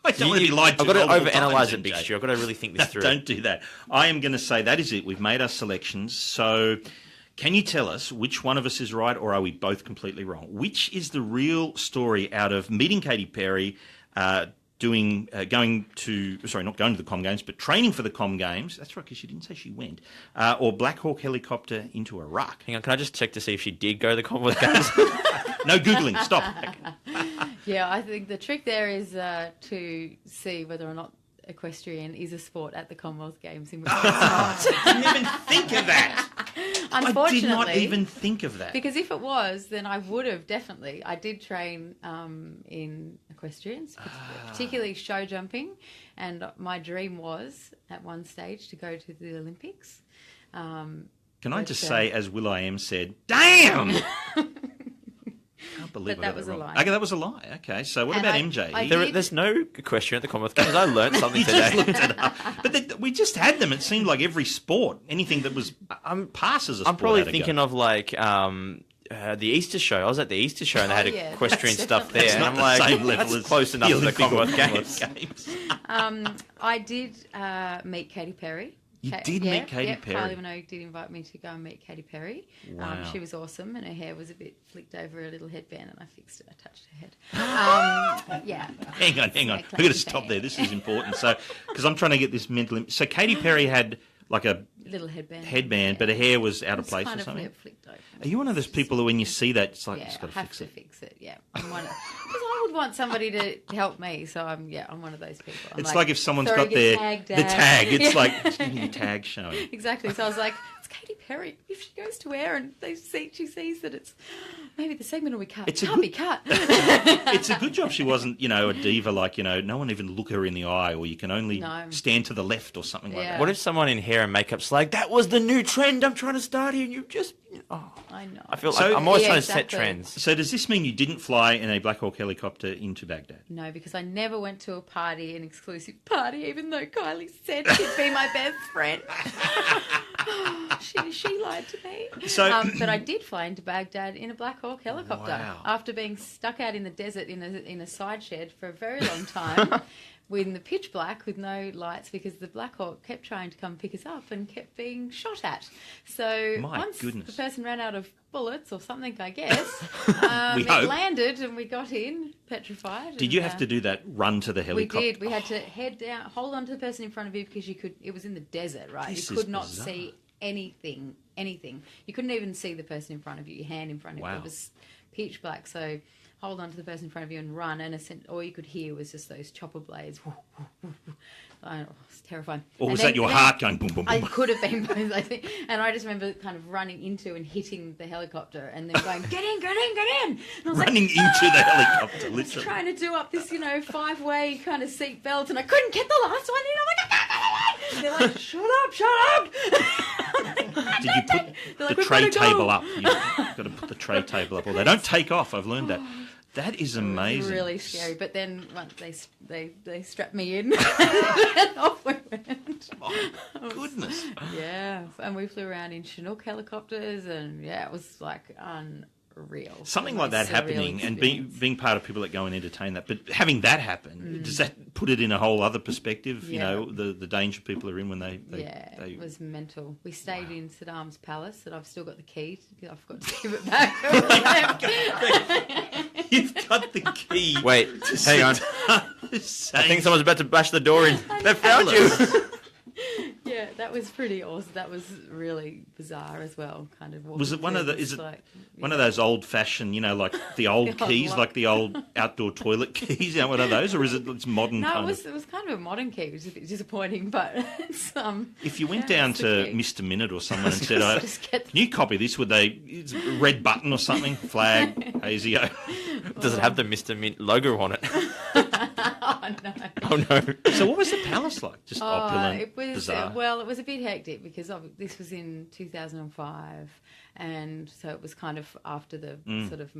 I've got to overanalyze it, Big Stu. I've got to really think this through. Don't do that. I am going to say that is it. We've made our selections. So can you tell us which one of us is right, or are we both completely wrong? Which is the real story out of meeting Katy Perry, not going to the Com Games, but training for the Com Games. That's right, because she didn't say she went. Or Black Hawk helicopter into Iraq. Hang on, can I just check to see if she did go to the Commonwealth Games? No Googling, stop. Yeah, I think the trick there is to see whether or not equestrian is a sport at the Commonwealth Games. In which I didn't even think of that. Unfortunately, I did not even think of that. Because if it was, then I would have definitely. I did train in equestrians, particularly show jumping, and my dream was at one stage to go to the Olympics. Can I just say, as Will.i.am said, damn! Can't believe that was a lie. Okay, that was a lie. Okay, so what about MJ? There's no question at the Commonwealth Games. I learned something today. Just looked it up. But we just had them. It seemed like every sport, anything that was passes a sport. I'm probably thinking of like the Easter show. I was at the Easter show and they had equestrian stuff there. That's and not I'm the like, same level that's as close enough to the Commonwealth Games. I did meet Katy Perry. You did meet Katy Perry? Kylie Minogue did invite me to go and meet Katy Perry. Wow. She was awesome, and her hair was a bit flicked over a little headband, and I fixed it. I touched her head. Hang on. We've got to stop there. This is important. So, because I'm trying to get this mental... So Katy Perry had like a... little headband, but her hair was out of place kind or something? Of flicked over. Are you one of those people who when you see that, it's like, yeah, just got to fix it? Fix it, yeah. Because I would want somebody to help me, so I'm one of those people. It's like if someone's got the tag, it's like, give me the tag showing. Exactly, so I was like, it's Katy Perry. If she goes to air and she sees that it's maybe the segment will be cut. It can't be cut. It's a good job she wasn't, a diva like, no one even look her in the eye, or you can only stand to the left or something like that. What if someone in hair and makeup's like, that was the new trend I'm trying to start here, and you just... Oh, I know. I feel like I'm always trying to set exactly. trends. So does this mean you didn't fly in a Black Hawk helicopter into Baghdad? No, because I never went to a party, an exclusive party, even though Kylie said she'd be my best friend. She lied to me. So, but I did fly into Baghdad in a Black Hawk helicopter Wow. after being stuck out in the desert in a side shed for a very long time. In the pitch black with no lights because the Black Hawk kept trying to come pick us up and kept being shot at. So once the person ran out of bullets or something, I guess, it landed and we got in petrified. Did you have to do that run to the helicopter? We did. We had to head down, hold on to the person in front of you because it was in the desert, right? You could not see anything. You couldn't even see the person in front of you, your hand in front of you. It was pitch black. So hold on to the person in front of you and run, and all you could hear was just those chopper blades. It was terrifying. Or was that your heart going boom, boom, boom? It could have been both, I think. And I just remember kind of running into and hitting the helicopter and then going, get in. And I was running into the helicopter, literally. I was trying to do up this, 5-way kind of seat belt, and I couldn't get the last one in. I'm like, and they're like, shut up. Did you put the tray table up? You've got to put the tray table up, or they don't take off. I've learned that. That is amazing. It was really scary. But then once they strapped me in, and off we went. Oh, goodness. Yeah, and we flew around in Chinook helicopters, and it was like unreal. Something like that happening, and being part of people that go and entertain that. But having that happen, does that put it in a whole other perspective? Yeah. The danger people are in when they it was mental. We stayed in Saddam's palace, and I've still got the key. I forgot to give it back. You've got the key. Wait, hang on. I think someone's about to bash the door in. They found you. Yeah, that was pretty awesome. That was really bizarre as well. Kind of. Was it one of the? Is it one of those old-fashioned? Like the old keys, like the old outdoor toilet keys. One of those, or is it modern? No, it was kind of a modern key, which is a bit disappointing. But it's If you went down to Mr. Minute or someone and said, "Can you copy this?" Would they? It's a red button or something? Flag, ASIO. Does it have the Mr. Mint logo on it? Oh no! Oh no! So what was the palace like? Just opulent, bizarre. Well, it was a bit hectic because this was in 2005, and so it was kind of after the sort of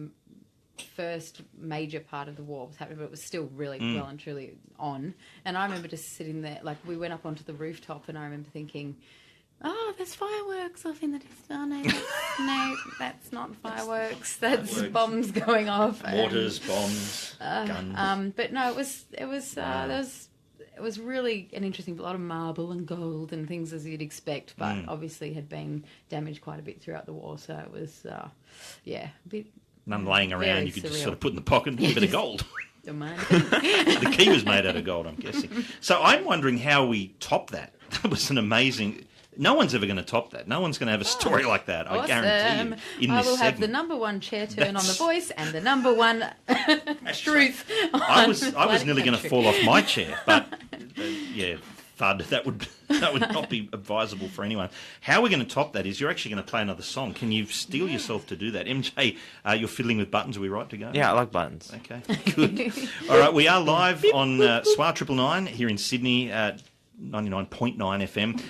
first major part of the war was happening, but it was still really well and truly on. And I remember just sitting there, like we went up onto the rooftop, and I remember thinking, oh, there's fireworks off in the distance. No, that's not fireworks. That's bombs going off. Mortars, bombs, guns. But no, it was really an interesting, a lot of marble and gold and things as you'd expect, but obviously had been damaged quite a bit throughout the war. So it was, a bit. None laying around. You could just sort of put in the pocket a bit of gold. Don't mind. The key was made out of gold, I'm guessing. So I'm wondering how we top that. That was an amazing. No one's ever going to top that. No one's going to have a story like that. Awesome. I guarantee you. I will have the number one chair turn on The Voice and the number one truth. I was nearly going to fall off my chair, but thud. That would not be advisable for anyone. How we're going to top that is you're actually going to play another song. Can you steel yourself to do that? MJ, you're fiddling with buttons. Are we right to go? Yeah, I like buttons. Okay, good. All right, we are live on SWR 999 here in Sydney. 99.9 FM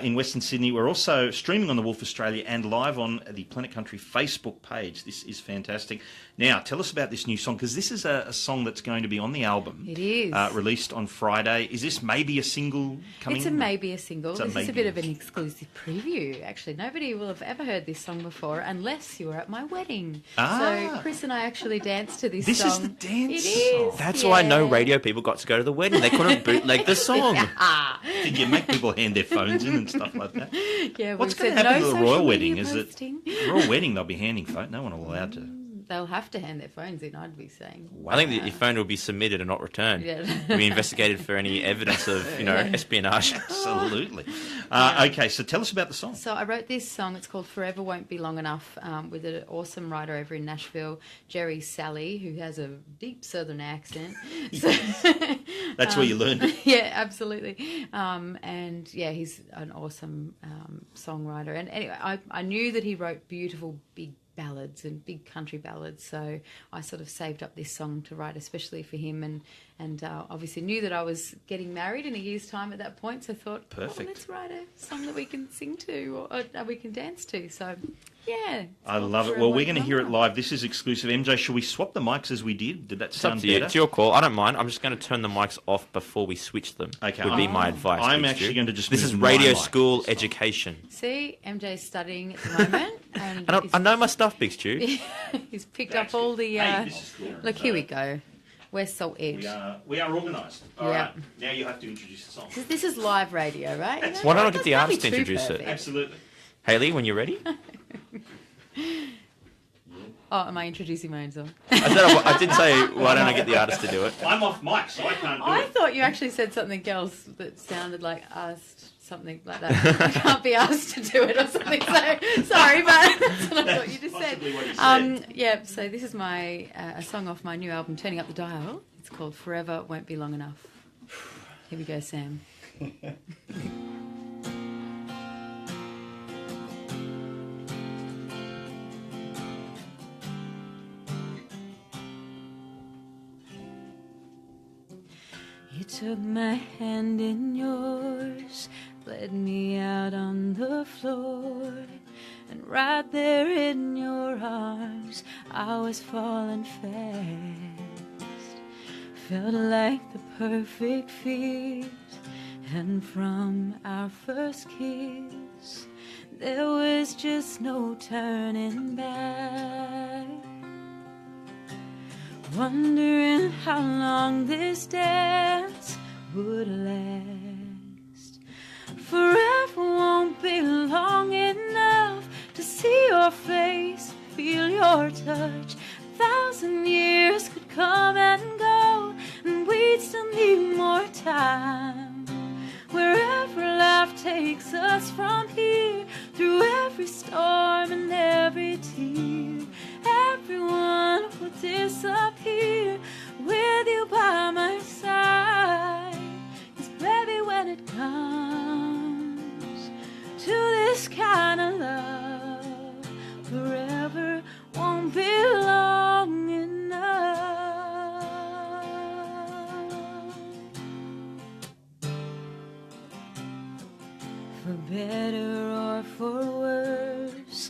in Western Sydney. We're also streaming on the Wolf Australia and live on the Planet Country Facebook page. This is fantastic. Now, tell us about this new song, because this is a song that's going to be on the album. It is. Released on Friday. Is this maybe a single coming? It's maybe a single. This is a bit of an exclusive preview, actually. Nobody will have ever heard this song before unless you were at my wedding. So Chris and I actually danced to this song. This is the dance song. It is. That's why no radio people got to go to the wedding. They couldn't bootleg the song. Did you make people hand their phones in and stuff like that? Yeah. What's going to happen to the royal wedding? Is it royal wedding? They'll be handing phones. No one will allow to. They'll have to hand their phones in, I'd be saying. Wow. I think that your phone will be submitted and not returned. Yeah. You'll be investigated for any evidence of, espionage. Absolutely. Okay, so tell us about the song. So I wrote this song. It's called Forever Won't Be Long Enough, with an awesome writer over in Nashville, Jerry Sally, who has a deep southern accent. So, that's where you learned it. Yeah, absolutely. He's an awesome songwriter. And anyway, I knew that he wrote beautiful, big ballads and big country ballads. So I sort of saved up this song to write especially for him, and obviously knew that I was getting married in a year's time at that point. So I thought, perfect. Let's write a song that we can sing to or we can dance to. So yeah, I love it. Well, we're going to hear it live. This is exclusive. MJ, should we swap the mics as we did? Did that It's sound up to you. better? It's your call. I don't mind. I'm just going to turn the mics off before we switch them. Okay. Would be my advice. I'm Big actually Stu. going to just This move is my radio mic school this time. education. See, MJ's studying at the moment, and I know my stuff, Big Stu. he's picked up all the. Hey, this is cool. Look, here we go. Where's Salt Edge? We are organised. All Yeah. right. Now you have to introduce the song. This is live radio, right? You know? Why don't I get That's the not artist to too introduce it? perfect. Absolutely. Hayley, when you're ready. Oh, am I introducing my own song? I did say, why don't I get the artist to do it? I'm off mic, so I can't do I it. thought you actually said something else that sounded like asked something like that. I can't be asked to do it or something. So sorry, but that's what I thought you just said. Possibly what he said. Yeah. So this is my a song off my new album, Turning Up the Dial. It's called Forever Won't Be Long Enough. Here we go, Sam. You took my hand in yours, led me out on the floor, and right there in your arms, I was falling fast. Felt like the perfect fit, and from our first kiss, there was just no turning back. Wondering how long this dance would last. Forever won't be long enough to see your face, feel your touch. 1,000 years could come and go, and we'd still need more time. Wherever life takes us from here, through every storm and every tear, everyone will disappear with you by my side. 'Cause baby, when it comes to this kind of love, forever won't be long enough. For better or for worse,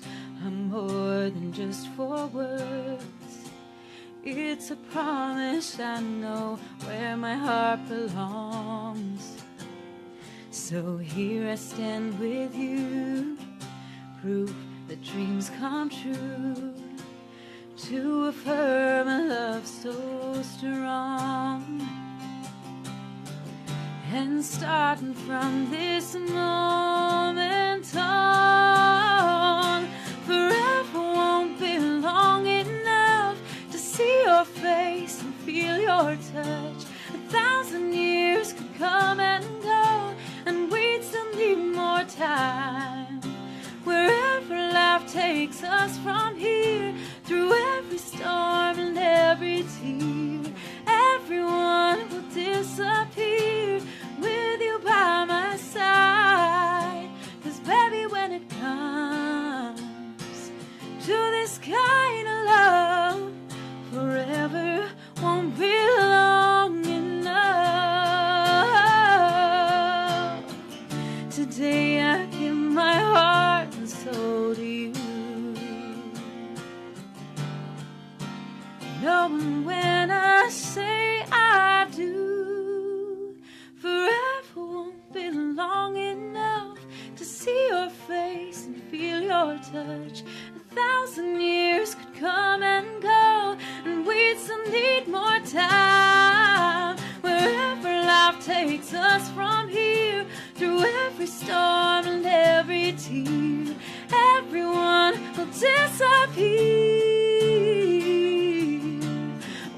I'm more than just for words. It's a promise, I know where my heart belongs. So here I stand with you, proof that dreams come true, to affirm a love so strong. And starting from this moment on, forever won't be long enough to see your face and feel your touch. 1,000 years could come and go, and we'd still need more time. Wherever life takes us from here, through every storm and every tear, everyone will disappear with you by my side. 'Cause baby, when it comes to this kind of love, forever won't be long enough. Today I give my heart and soul to you, knowing when I say I do, forever won't be long enough to see your face and feel your touch. 1,000 years could come and go, and we'd still need more time. Wherever life takes us from here, through every storm and every tear, everyone will disappear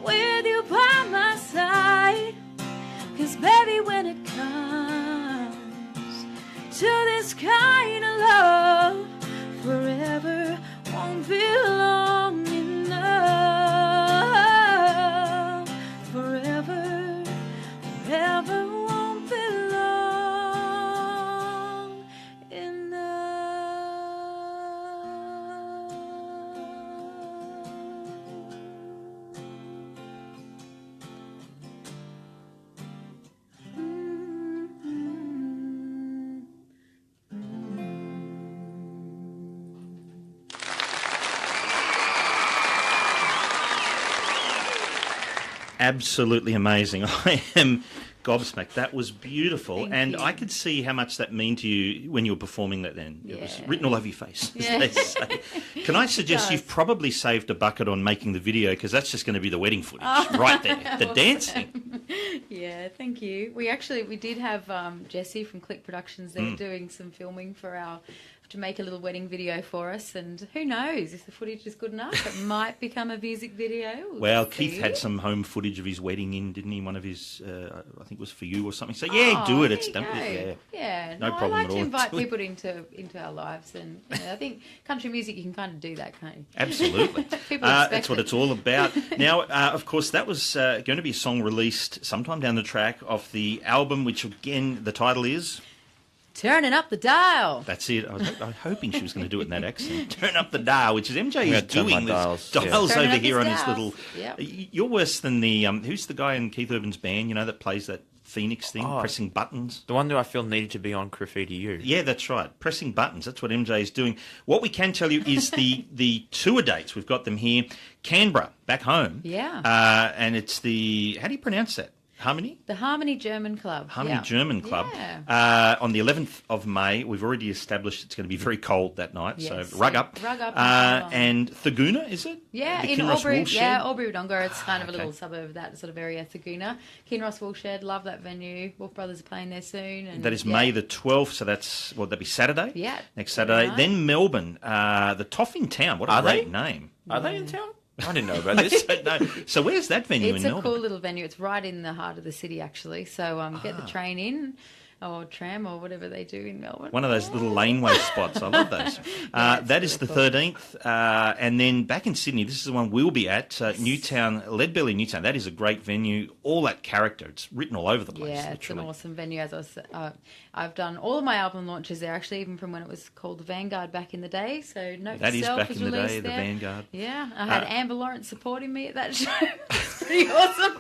with you by my side. 'Cause baby, when it comes to this kind of love, forever won't be long enough. Forever, forever won't be long enough. absolutely amazing. I am gobsmacked. That was beautiful. Thank you. I could see how much that meant to you when you were performing that then. It was Yeah. written all over your face, as Yeah. they say. Can I suggest does. you've probably saved a bucket on making the video because that's just going to be the wedding footage right there. The dancing. Yeah, thank you. We did have Jessie from Click Productions there doing some filming to make a little wedding video for us, and who knows if the footage is good enough, it might become a music video. Well, see. Keith had some home footage of his wedding in, didn't he? One of his, I think it was For You or something. So, yeah, do it. there It's you done. go. Yeah. Yeah, No no, problem I like at to all. invite people into our lives, and I think country music you can kind of do that, can't you? Absolutely. People expect That's what it. it's all about. Now, of course, that was going to be a song released sometime down the track off the album, which, again, the title is... Turning up the dial. That's it. I was hoping she was going to do it in that accent. Turn up the dial, which is MJ Yeah, is turn my doing this. dials. Dials Turn over up here his on his dials. little... Yep. You're worse than the... who's the guy in Keith Urban's band, that plays that Phoenix thing, pressing buttons? The one that I feel needed to be on Graffiti U. Yeah, that's right. Pressing buttons. That's what MJ is doing. What we can tell you is the tour dates. We've got them here. Canberra, back home. Yeah. And it's the... How do you pronounce that? Harmony? The Harmony German Club. Harmony yeah. German Club. Yeah. On the 11th of May, we've already established it's going to be very cold that night, Yes. so rug up. Rug up and Thaguna, is it? Yeah, The in Kinross Albury, Woolshed? Albury Wodonga. It's kind of a okay. little suburb of that sort of area, Thaguna. Kinross Woolshed, love that venue. Wolf Brothers are playing there soon. And That is May the 12th, so that's, would that be Saturday? Yeah. Next Saturday. Right. Then Melbourne, the Toffing Town. What a Are great they? name. Are they in town? I didn't know about this. So where's that venue It's in a Melbourne? cool little venue. It's right in the heart of the city, actually. So get the train in, or tram, or whatever they do in Melbourne. One of those little laneway spots. I love those. That is the 13th. And then back in Sydney, this is the one we'll be at, Newtown, Leadbelly Newtown. That is a great venue. All that character. It's written all over the place, Yeah, it's an literally. awesome venue. I've done all of my album launches there, actually, even from when it was called The Vanguard back in the day. So Note That to is Self back was in the released day, The there. Vanguard. Yeah, I had Amber Lawrence supporting me at that show. It's pretty awesome.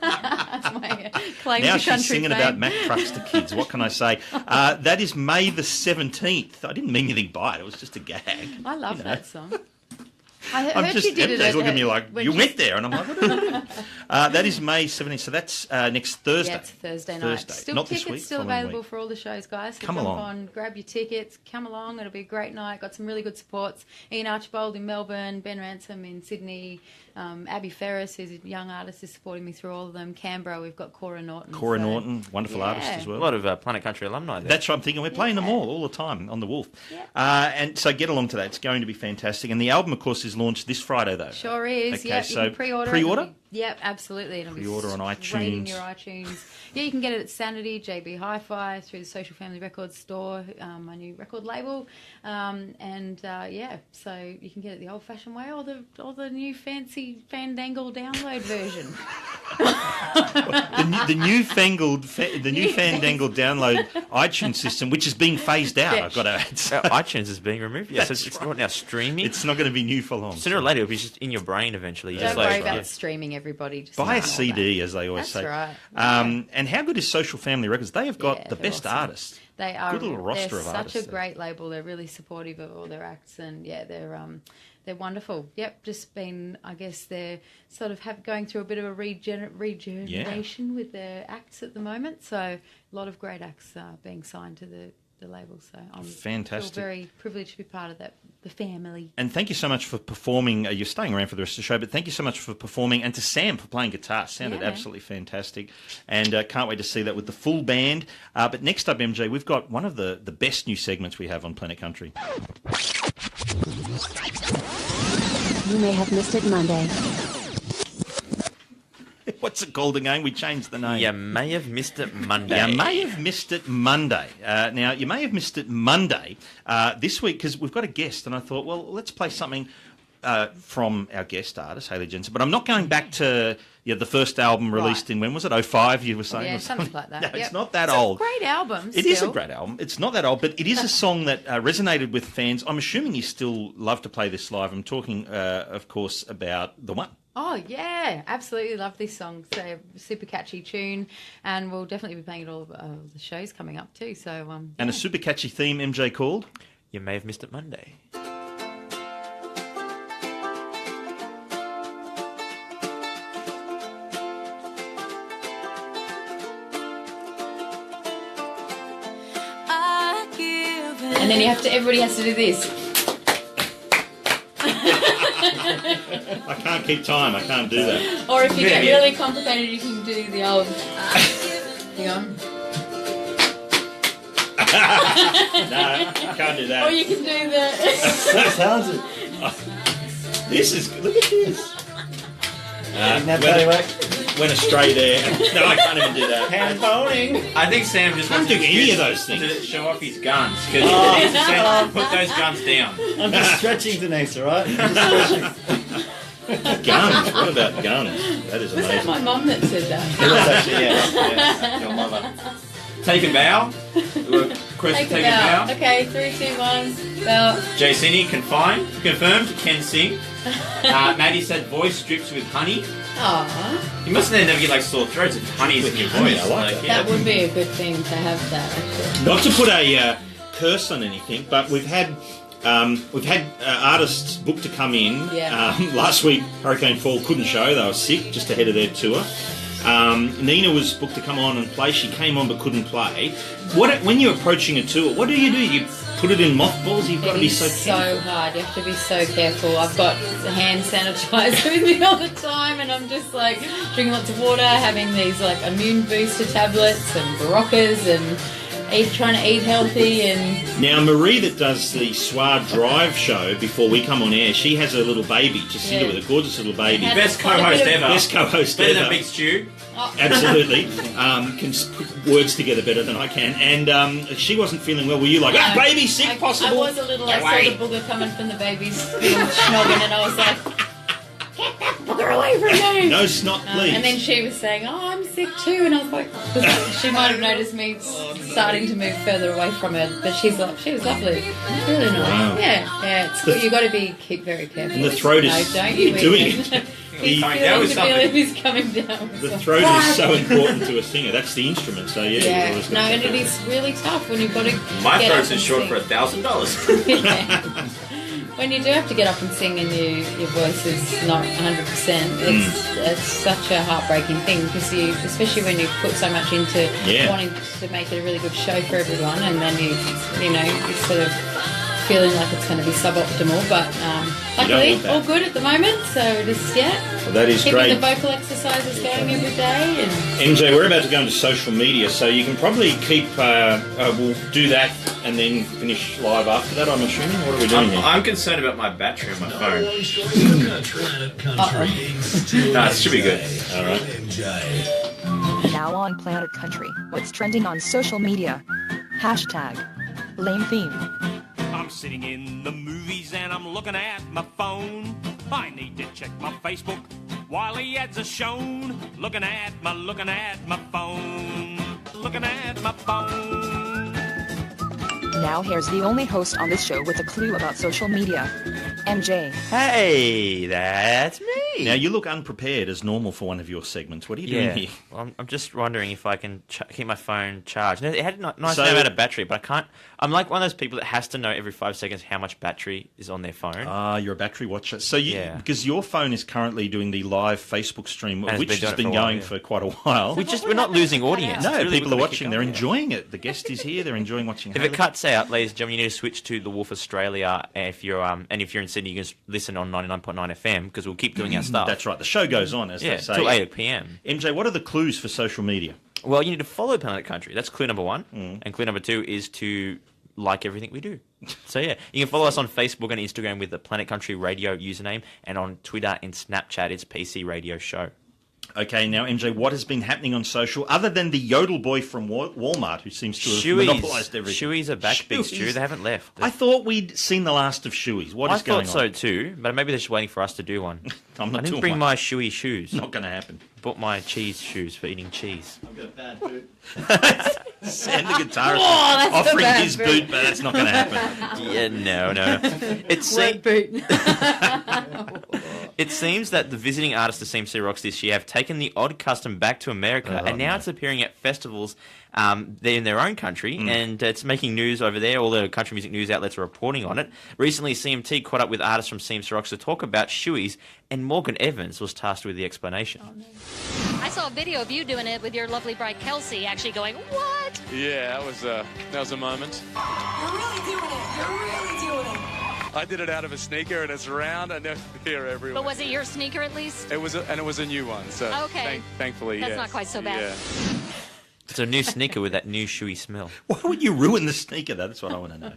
That's my claim Now to she's country singing fame. about Mac trucks to kids. What can I say? That is May the 17th. I didn't mean anything by it. It was just a gag. I love You know. that song. I I'm heard just, she did it. MJ's looking at me like, when you she- went there. And I'm like, what did I do? That is May 17th. So that's next Thursday. Yeah, it's Thursday night. Thursday. Still Not this tickets week, still following available week. for all the shows, guys. So Come jump along. on, grab your tickets, come along. It'll be a great night. Got some really good supports. Ian Archibald in Melbourne, Ben Ransom in Sydney, Abby Ferris, who's a young artist, is supporting me through all of them. Canberra, we've got Cora Norton. Cora so- Norton, wonderful Yeah. artist as A well. lot of Planet Country alumni there. That's what I'm thinking. We're playing them all the time on the Wolf. Yeah. And so get along to that. It's going to be fantastic. And the album, of course, is launched this Friday, though. Sure is. Okay, Yeah, so you can pre-order. pre-order? It'll be- Yep, absolutely. It'll Pre-order on be straight in iTunes. your iTunes. Yeah, you can get it at Sanity, JB Hi-Fi, through the Social Family Records store, my new record label, so you can get it the old-fashioned way or the new fancy Fandangle download version. the newfangled download iTunes system, which is being phased out. Yeah. I've got to add. So iTunes is being removed. Yeah, so That's it's right. not now streaming. it's not going to be new for long. Sooner or later, it'll be just in your brain eventually. You Don't just worry like, about streaming, everybody. Just Buy a ignore CD, that. as they always That's say. right. And how good is Social Family Records? They have got Yeah, the they're best awesome. artists. They are Good little roster they're of such artists a great label. They're really supportive of all their acts, and yeah, they're wonderful. Yep, just been, I guess they're sort of going through a bit of a regeneration with their acts at the moment. So a lot of great acts being signed to the label. So I'm Fantastic. feel very privileged to be part of the family. And thank you so much for performing. You're staying around for the rest of the show, but thank you so much for performing, and to Sam for playing guitar. Sounded Yeah. absolutely fantastic, and can't wait to see that with the full band. But next up, MJ, we've got one of the best new segments we have on Planet Country. You may have missed it Monday. What's it called again? We changed the name. You may have missed it Monday. You may have missed it Monday. Now, you may have missed it Monday this week because we've got a guest, and I thought, well, let's play something from our guest artist, Hayley Jensen. But I'm not going back to the first album released in, when was it, 05, you were saying? Yeah, or something like that. No, Yep. it's not that It's old. a great album. It is a still. great album. It's not that old, but it is a song that resonated with fans. I'm assuming you still love to play this live. I'm talking, of course, about The One. Oh, yeah, absolutely love this song. It's a super catchy tune, and we'll definitely be playing it all of the shows coming up too. So, And a super catchy theme, MJ, called? You may have missed it Monday. and then everybody has to do this. I can't keep time. I can't do that. Or if you get really complicated, you can do the old. Hang on. No, I can't do that. Or you can do the. That's talented. This is. Look at this. Went astray there. No, I can't even do that. Hand phoning. I think Sam just Can't do any of those things. to show off his guns. Because put those guns down. I'm just stretching, Denise, alright? I'm just stretching. Guns. What about guns? That is Was that amazing. my mum that said that? It was actually, yeah, your mother. Take a bow. Request to take a bow. Okay, 3, 2, 1. Bow. Jasini confirmed, can sing. Maddie said voice drips with honey. Aww. You must never get like sore throats if honey's in your voice. I like that. That would be a good thing to have that, actually. Not to put a curse on anything, but we've had artists booked to come in. Yeah. Last week, Hurricane Fall couldn't show; they were sick, just ahead of their tour. Nina was booked to come on and play. She came on but couldn't play. When you're approaching a tour, what do? You put it in mothballs? You've got to be so careful. Hard. You have to be so careful. I've got hand sanitizer with me all the time, and I'm just like drinking lots of water, having these like immune booster tablets and Baroccas, and trying to eat healthy. And now Marie, that does the Soir Drive show before we come on air, she has a little baby. Just see her with a gorgeous little baby. Best co-host ever. Best co-host better ever. than Big Stew. Oh. Absolutely. Can put words together better than I can. And she wasn't feeling well. Were you like, baby sick, possible? I was a little. I saw the booger coming from the baby's schnogging, and I was like, get that booger away from me! No snot, please. And then she was saying, I'm sick too, and I was like, she might have noticed me starting to move further away from her, but she was lovely. Really nice. Wow. Yeah. It's good. You've got to keep very careful. And the throat is don't you doing even. it. He's feeling the feeling he's coming down. The throat is so important to a singer. That's the instrument, so yeah. No, and it is really tough when you've got to. My get throat's up is and short sing. for $1,000. Yeah. When you do have to get up and sing and your voice is not 100%, it's such a heartbreaking thing because especially when you put so much into wanting to make it a really good show for everyone, and then you're sort of feeling like it's going to be suboptimal, but luckily all good at the moment, so just well, that is keeping great. the vocal exercises going every day. And MJ, we're about to go into social media, so you can probably keep we'll do that and then finish live after that, I'm assuming. What are we doing here? I'm concerned about my battery on my phone. No, it should be good. All right. Now on Planet Country, what's trending on social media? Hashtag lame theme. I'm sitting in the movies and I'm looking at my phone. I need to check my Facebook while the ads are shown. Looking at my phone. Looking at my phone. Now here's the only host on this show with a clue about social media. MJ. Hey, that's me. Now, you look unprepared as normal for one of your segments. What are you doing here? Well, I'm just wondering if I can keep my phone charged. It had a nice amount of battery, but I can't. I'm like one of those people that has to know every 5 seconds how much battery is on their phone. Ah, you're a battery watcher. So because your phone is currently doing the live Facebook stream, which has been going for quite a while. We're not losing audience. No, really people are watching. They're enjoying it. The guest is here. They're enjoying watching. If it cuts out, ladies and gentlemen, you need to switch to the Wolf Australia. If you're in Sydney, you can listen on 99.9 FM because we'll keep doing our stuff. That's right. The show goes on, as they say. Till 8 p.m. MJ, what are the clues for social media? Well, you need to follow Planet Country. That's clue number 1. And clue number 2 is to like everything we do. So, you can follow us on Facebook and Instagram with the Planet Country Radio username, and on Twitter and Snapchat, it's PC Radio Show. Okay, now, MJ, what has been happening on social, other than the yodel boy from Walmart, who seems to have monopolised everything? Shoeys are back, Big Stew. They haven't left. I thought we'd seen the last of Shoeys. What is going on? I thought so too, but maybe they're just waiting for us to do one. I didn't bring my Shoey shoes. Not going to happen. Bought my cheese shoes for eating cheese. I've got bad food. Send the guitarist offering his boot, but that's not going to happen. Yeah, no. It seems that the visiting artists of CMC Rocks this year have taken the odd custom back to America, and now it's appearing at festivals they're in their own country, and it's making news over there. All the country music news outlets are reporting on it. Recently, CMT caught up with artists from CMC Rocks to talk about shoeys, and Morgan Evans was tasked with the explanation. I saw a video of you doing it with your lovely bride Kelsey, actually going, what? Yeah, that was a moment. You're really doing it. You're really doing it. I did it out of a sneaker, and it's round and they're everywhere. But was it your sneaker at least? It was a new one. So Okay. thankfully, That's yes. not quite so bad. Yeah. It's a new sneaker with that new shoey smell. Why would you ruin the sneaker, though? That's what I want to know.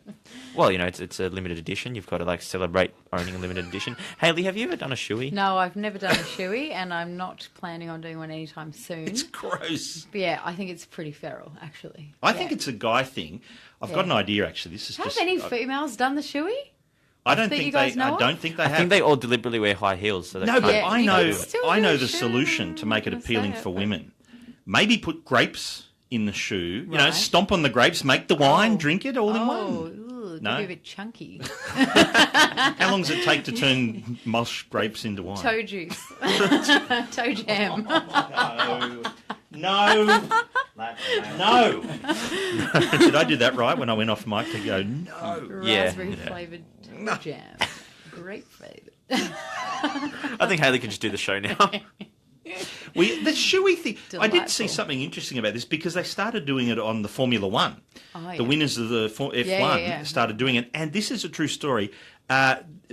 Well, you know, it's a limited edition. You've got to, like, celebrate owning a limited edition. Hayley, have you ever done a shoey? No, I've never done a shoey, and I'm not planning on doing one anytime soon. It's gross. But yeah, I think it's pretty feral, actually. I think it's a guy thing. I've got an idea, actually. This is Have just... any females done the shoey? I don't that you think guys they. know I of? don't think they I have. think they all deliberately wear high heels. So No, but Yeah, I you know. can still I do know a the shoe. solution to make it I'm gonna appealing say for it, but- women. Maybe put grapes in the shoe. You know, Right. stomp on the grapes, make the wine, drink it all in one. Ooh, No? could be a bit chunky. How long does it take to turn mosh grapes into wine? Toe juice. Toe jam. No. No. Did I do that right when I went off mic to go, no? Raspberry flavoured toe jam. Grape flavoured. I think Hayley can just do the show now. The shoey thing. I did see Delightful. something interesting about this because they started doing it on the Formula One. Oh, The winners of the F1 yeah. started doing it. And this is a true story.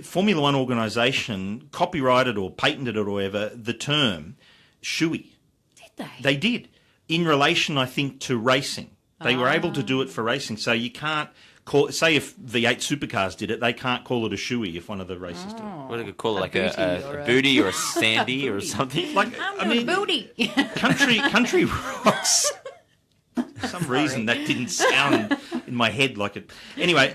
Formula One organisation copyrighted or patented it or whatever the term shoey. Did they? They did. In relation, I think, to racing. They were able to do it for racing. So you can't call... Say if V8 supercars did it, they can't call it a shoey if one of the races did it. What do you call it? Like booty or a a- booty or a sandy or something? Like, I'm doing booty. country rocks. For some reason that didn't sound in my head like it. Anyway,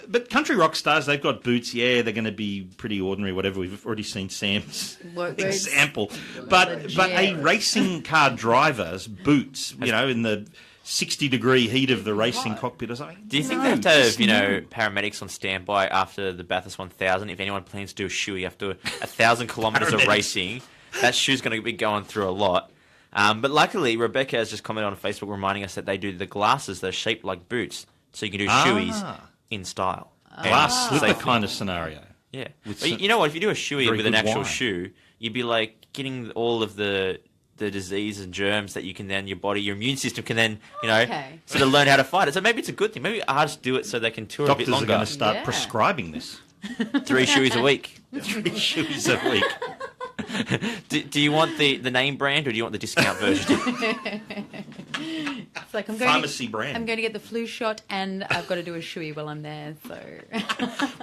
but country rock stars, they've got boots. Yeah, they're going to be pretty ordinary, whatever. We've already seen Sam's Work boots. example. But a racing car driver's boots, you know, in the 60-degree heat of the racing cockpit or something. Do you think they have to have, you know, paramedics on standby after the Bathurst 1000? If anyone plans to do a shoey after 1,000 kilometres of Paramedics. racing, that shoe's going to be going through a lot. But luckily, Rebecca has just commented on Facebook reminding us that they do the glasses that are shaped like boots, so you can do shoeys in style. Glass slipper Safely. kind of scenario. Yeah. With But some- you know what? If you do a shoey very with an good actual wine. shoe, you'd be like getting all of the disease and germs that you can then, your body, your immune system can then, you know, Okay. sort of learn how to fight it. So maybe it's a good thing. Maybe artists do it so they can tour Doctors a bit are longer. going to start Yeah. prescribing this. 3 shoeys a week. 3 shoes a week. Do you want the name brand or do you want the discount version? It's like Pharmacy brand. I'm going to get the flu shot, and I've got to do a shoey while I'm there. So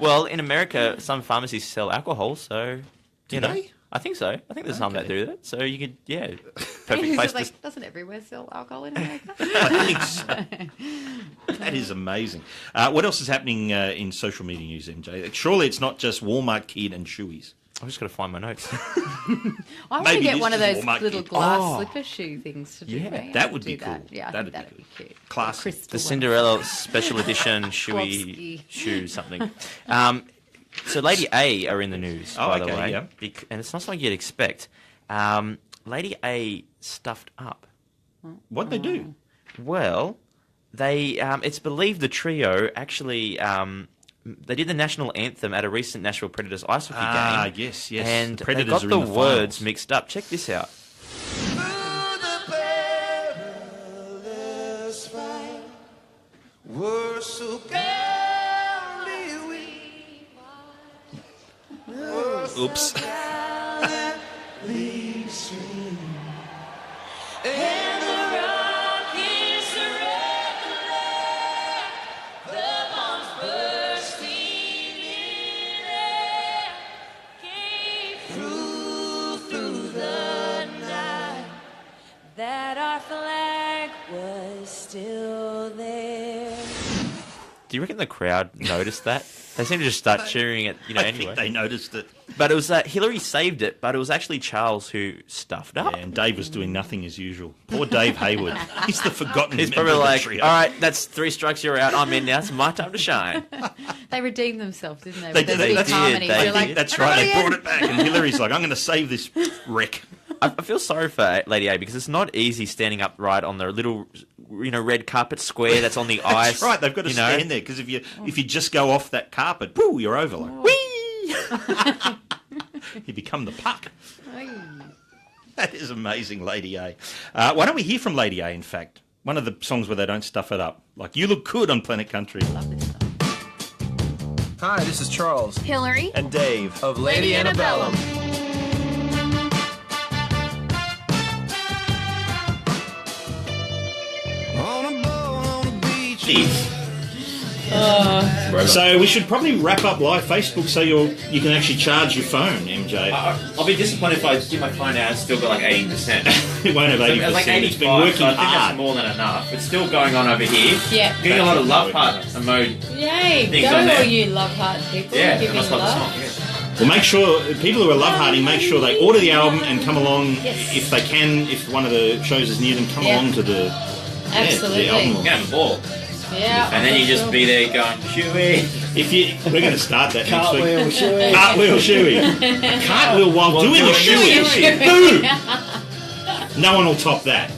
Well, in America, some pharmacies sell alcohol, so Do you know. they? I think so. I think there's some that do that. So you could, yeah, Is perfect it place to. like, doesn't everywhere sell alcohol in America? I think so. That is amazing. What else is happening in social media news, MJ? Surely it's not just Walmart Kid and shoeys. I'm just going to find my notes. I want to Maybe get this one of is those Walmart little Kid. glass Oh. slipper shoe things to do. Yeah, right? that To would do be that. cool. Yeah, I That'd think be that'd be cute. Classy. Crystal The one. Cinderella special edition shoey Swarovski. shoe something. So Lady A are in the news, Oh, by the okay, way, yeah. and it's not something you'd expect. Lady A stuffed up. What'd they do? Well, they it's believed the trio actually they did the national anthem at a recent Nashville Predators ice hockey game. Yes, yes. And The they Predators got are the in the words finals. mixed up. Check this out. We're so gallantly we Oops. gallantly swing. And the Rockies are regular, the bombs bursting in air, came through the night, that our flag was still there. Do you reckon the crowd noticed that? They seem to just start cheering it, you know, I anyway. think they noticed it. But it was Hillary saved it, but it was actually Charles who stuffed up. Yeah, and Dave was doing nothing as usual. Poor Dave Hayward. He's the forgotten He's member probably of the like, trio. all right, that's 3 strikes, you're out. I'm in now. It's my time to shine. They redeemed themselves, didn't they? They With did. the big That's, harmony. they They're did. like, That's right. They "Brilliant." brought it back, and Hillary's like, "I'm going to save this wreck." I feel sorry for Lady A because it's not easy standing upright on the little, you know, red carpet square that's on the ice. That's right. They've got to you know? stand there because if you just go off that carpet, woo, you're over. Like, whee! You become the puck. That is amazing, Lady A. Why don't we hear from Lady A? In fact, one of the songs where they don't stuff it up, like "You Look Good" on Planet Country. Love this song. Hi, this is Charles. Hillary. And Dave. Of Lady Antebellum. So we should probably wrap up live Facebook so you can actually charge your phone, MJ. I'll be disappointed if I give my phone out and it's still got like 80%. It won't have 80%. It's like 85, it's been working so I think hard. that's more than enough. It's still going on over here. Yeah. Getting a lot of love heart emoji. Yay! Things Go on there. all you love heart people. Yeah, I giving must love the love. song. Yeah. Well, make sure people who are love hearting, make sure they order the album and come along if they can. If one of the shows is near them, come along to the Absolutely. the album. You're gonna have a ball. Yeah. And then you just be there going, Chewy. We're going to start that next week. Cartwheel, shoey. Cartwheel, shoey. A cartwheel while doing a shoey. Boo! No one will top that.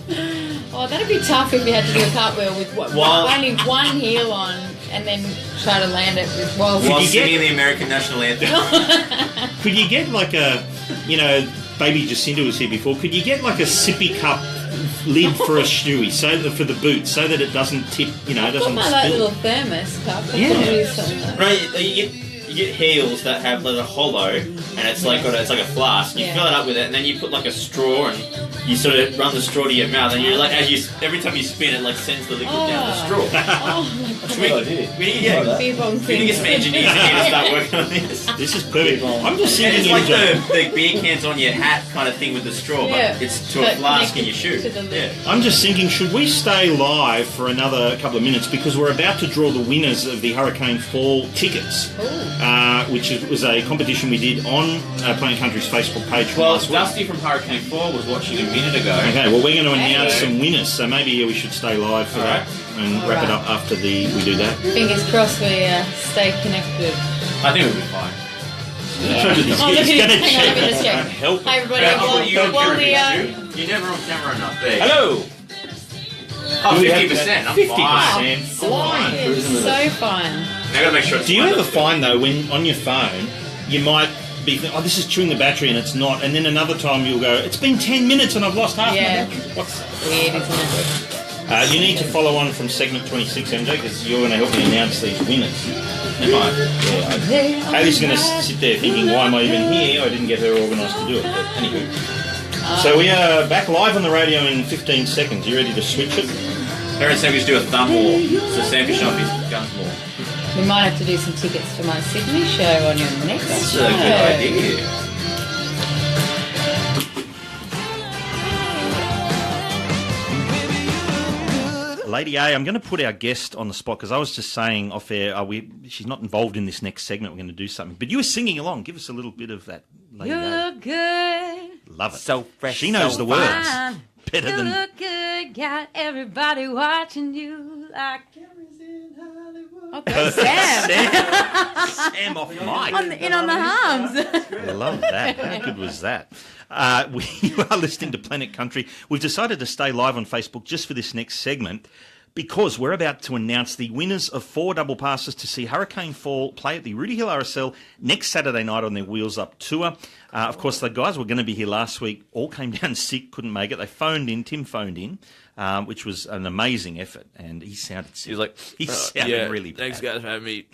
Oh, that'd be tough if you had to do a cartwheel with only one heel on and then try to land it with While singing the American National Anthem. Could you get like a, Baby Jacinta was here before, could you get like a sippy cup lid for a shoey, for the boot, so that it doesn't tip, it doesn't my spill? little thermos cup. Yeah. Right, you get heels that have like a hollow, and it's like it's like a flask. You fill it up with it, and then you put like a straw, and you sort of run the straw to your mouth, and you're like, every time you spin it, like sends the liquid down the straw. Oh my god! We need to get some engineers in here to start working on this. This is perfect. I'm just thinking, it's like the beer cans on your hat kind of thing with the straw, but it's to a flask in your shoe. Yeah. I'm just thinking, should we stay live for another couple of minutes, because we're about to draw the winners of the Hurricane Fall tickets, which was a competition we did on Planet Country's Facebook page. Well, last week. Dusty from Hurricane Fall was watching a minute ago. Okay, well, we're going to announce some winners, so maybe we should stay live for that and wrap it up after we do that. Fingers crossed we stay connected. I think we'll be fine. Oh, look at him. Hang on, let me just check. Help. Hi, everybody. You're never on camera enough. There. Hello. Oh, 50%. I'm 50%. fine. It's so fun. Now I gotta make sure it's Do you fine. ever find, though, when on your phone, you might be thinking, this is chewing the battery, and it's not, and then another time you'll go, it's been 10 minutes and I've lost half my battery. What's weird, isn't it? You need to follow on from segment 26, MJ, because you're going to help me announce these winners. Am I? Yeah. Hayley's going to sit there thinking, why am I even here? I didn't get her organised to do it. But anywho. So we are back live on the radio in 15 seconds. You ready to switch it? Parents said we should do a thumb war, so Sam can show off his guns more. We might have to do some tickets for my Sydney show on your next That's show. a good idea. Lady A, I'm going to put our guest on the spot, because I was just saying off air, she's not involved in this next segment. We're going to do something. But you were singing along. Give us a little bit of that, Lady You A. look good. Love it. So fresh. She knows the words. Fine. Better You than... look good. Got everybody watching you like cameras in Hollywood. Okay, Sam. Sam off mic. On the harms. I love that. How good was that? We are listening to Planet Country. We've decided to stay live on Facebook just for this next segment, because we're about to announce the winners of 4 double passes to see Hurricane Fall play at the Rudy Hill RSL next Saturday night on their Wheels Up tour. Of course, the guys were going to be here last week, all came down sick, couldn't make it. They phoned in, Tim phoned in, which was an amazing effort, and he sounded sick. He sounded really bad. Thanks, guys, for having me.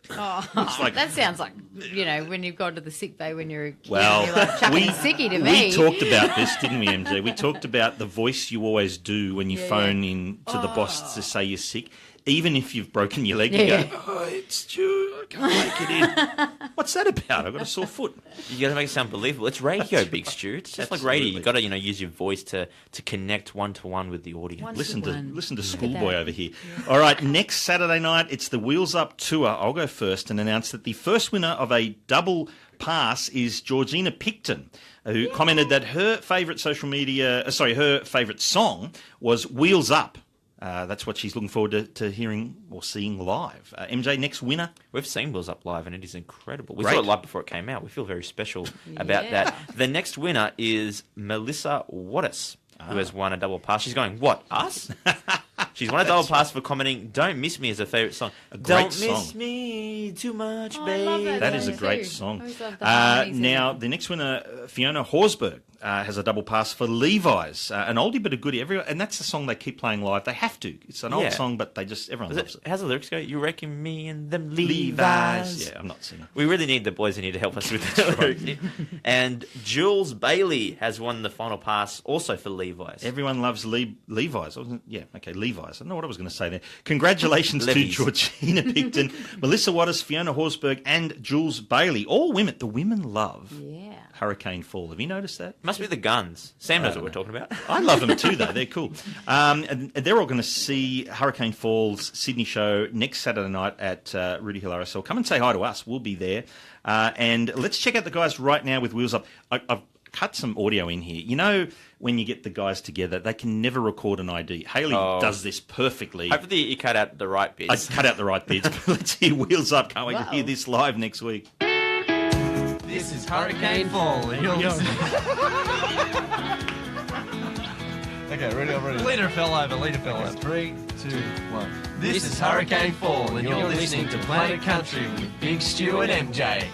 That sounds like, when you've gone to the sick bay when you're a kid. Well, You're like chucking sickie to me. we talked about this, didn't we, MJ? We talked about the voice you always do when you phone in to the boss to say you're sick. Even if you've broken your leg, you go, it's Stu, I can't make it in. What's that about? I've got a sore foot. You got to make it sound believable. It's radio, Big Stu. It's just like radio. You got to, use your voice to connect one-to-one with the audience. Listen to Schoolboy over here. Yeah. All right, next Saturday night, it's the Wheels Up tour. I'll go first and announce that the first winner of a double pass is Georgina Picton, who commented that her favourite her favourite song was Wheels Up. That's what she's looking forward to hearing or seeing live. MJ, next winner? We've seen Wheels Up live, and it is incredible. We saw it live before it came out. We feel very special about that. The next winner is Melissa Wattis, who has won a double pass. She's going, what, us? She's won a double pass for commenting "Don't Miss Me" as her favourite song. Great Don't miss me too much, I baby. love that That is a song great too. song. Always love the harmonies in Now, it. the next winner, Fiona Horsburgh, has a double pass for Levi's. An oldie but a goodie. And that's the song they keep playing live. They have to. It's an old song, but everyone loves it. How's the lyrics go? You reckon me and them Levi's. Levi's. Yeah, I'm not singing. We really need the boys in here to help us with the lyrics. And Jules Bailey has won the final pass also for Levi's. Everyone loves Levi's. Levi's. I don't know what I was going to say there. Congratulations to Georgina Picton, Melissa Waters, Fiona Horsburgh, and Jules Bailey. All women. The women love Hurricane Fall. Have you noticed that? Must be the guns. Sam knows what we're talking about. I love them too, though. They're cool. And they're all going to see Hurricane Fall's Sydney show next Saturday night at Rudy Hill RSL. Come and say hi to us. We'll be there. And let's check out the guys right now with Wheels Up. I've cut some audio in here. You know, when you get the guys together, they can never record an ID. Hayley does this perfectly. Hopefully you cut out the right bits. I cut out the right bits. Let's hear Wheels Up. Can't wait to hear this live next week. This is Hurricane Fall, and you're listening. Okay, ready? I'm ready. Leader fell over. 3, 2, 1. This is Hurricane Fall, and you're listening to Planet Country with Big Stu and MJ.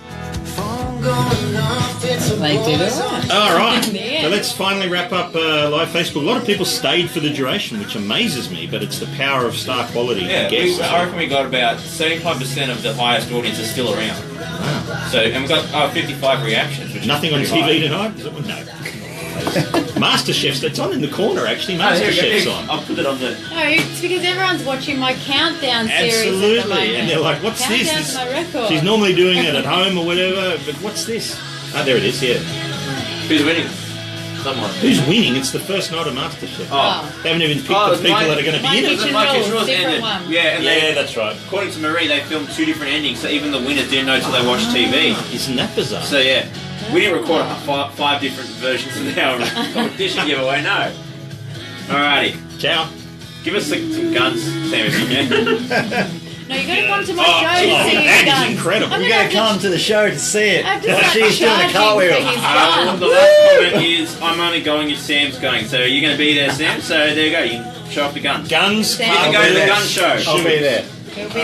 All right. So let's finally wrap up live Facebook. A lot of people stayed for the duration, which amazes me, but it's the power of star quality. Yeah, I guess. I reckon we got about 75% of the highest audience is still around. Wow. So, and we've got 55 reactions. Which Nothing on is TV pretty tonight? No. MasterChef's, it's on in the corner, actually. MasterChef's on. I'll put it on the... No, it's because everyone's watching my countdown series. At the Absolutely. moment. And they're like, what's this? Countdown's my record. She's normally doing it at home or whatever, but what's this? Ah, there it is, yeah. Who's winning? Someone. Who's winning? It's the first night of MasterChef. Oh. They haven't even picked the people that are going to be in it. Yeah, and Yeah, that's right. According to Marie, they filmed 2 different endings, so even the winners didn't know till they watched TV. Isn't that bizarre? So yeah, we didn't record 5 different versions of our competition giveaway. No. Alrighty. Ciao. Give us some guns, Sam, if you can. No, you got to come to my show to see that the guns. is incredible. You got to come to the show to see it. I have to While start she's doing a charging cartwheel. for his guns. The last comment is, I'm only going if Sam's going. So you're going to be there, Sam. So there you go. You can show off the guns. Guns. You can go to the gun show. I'll be there. He'll be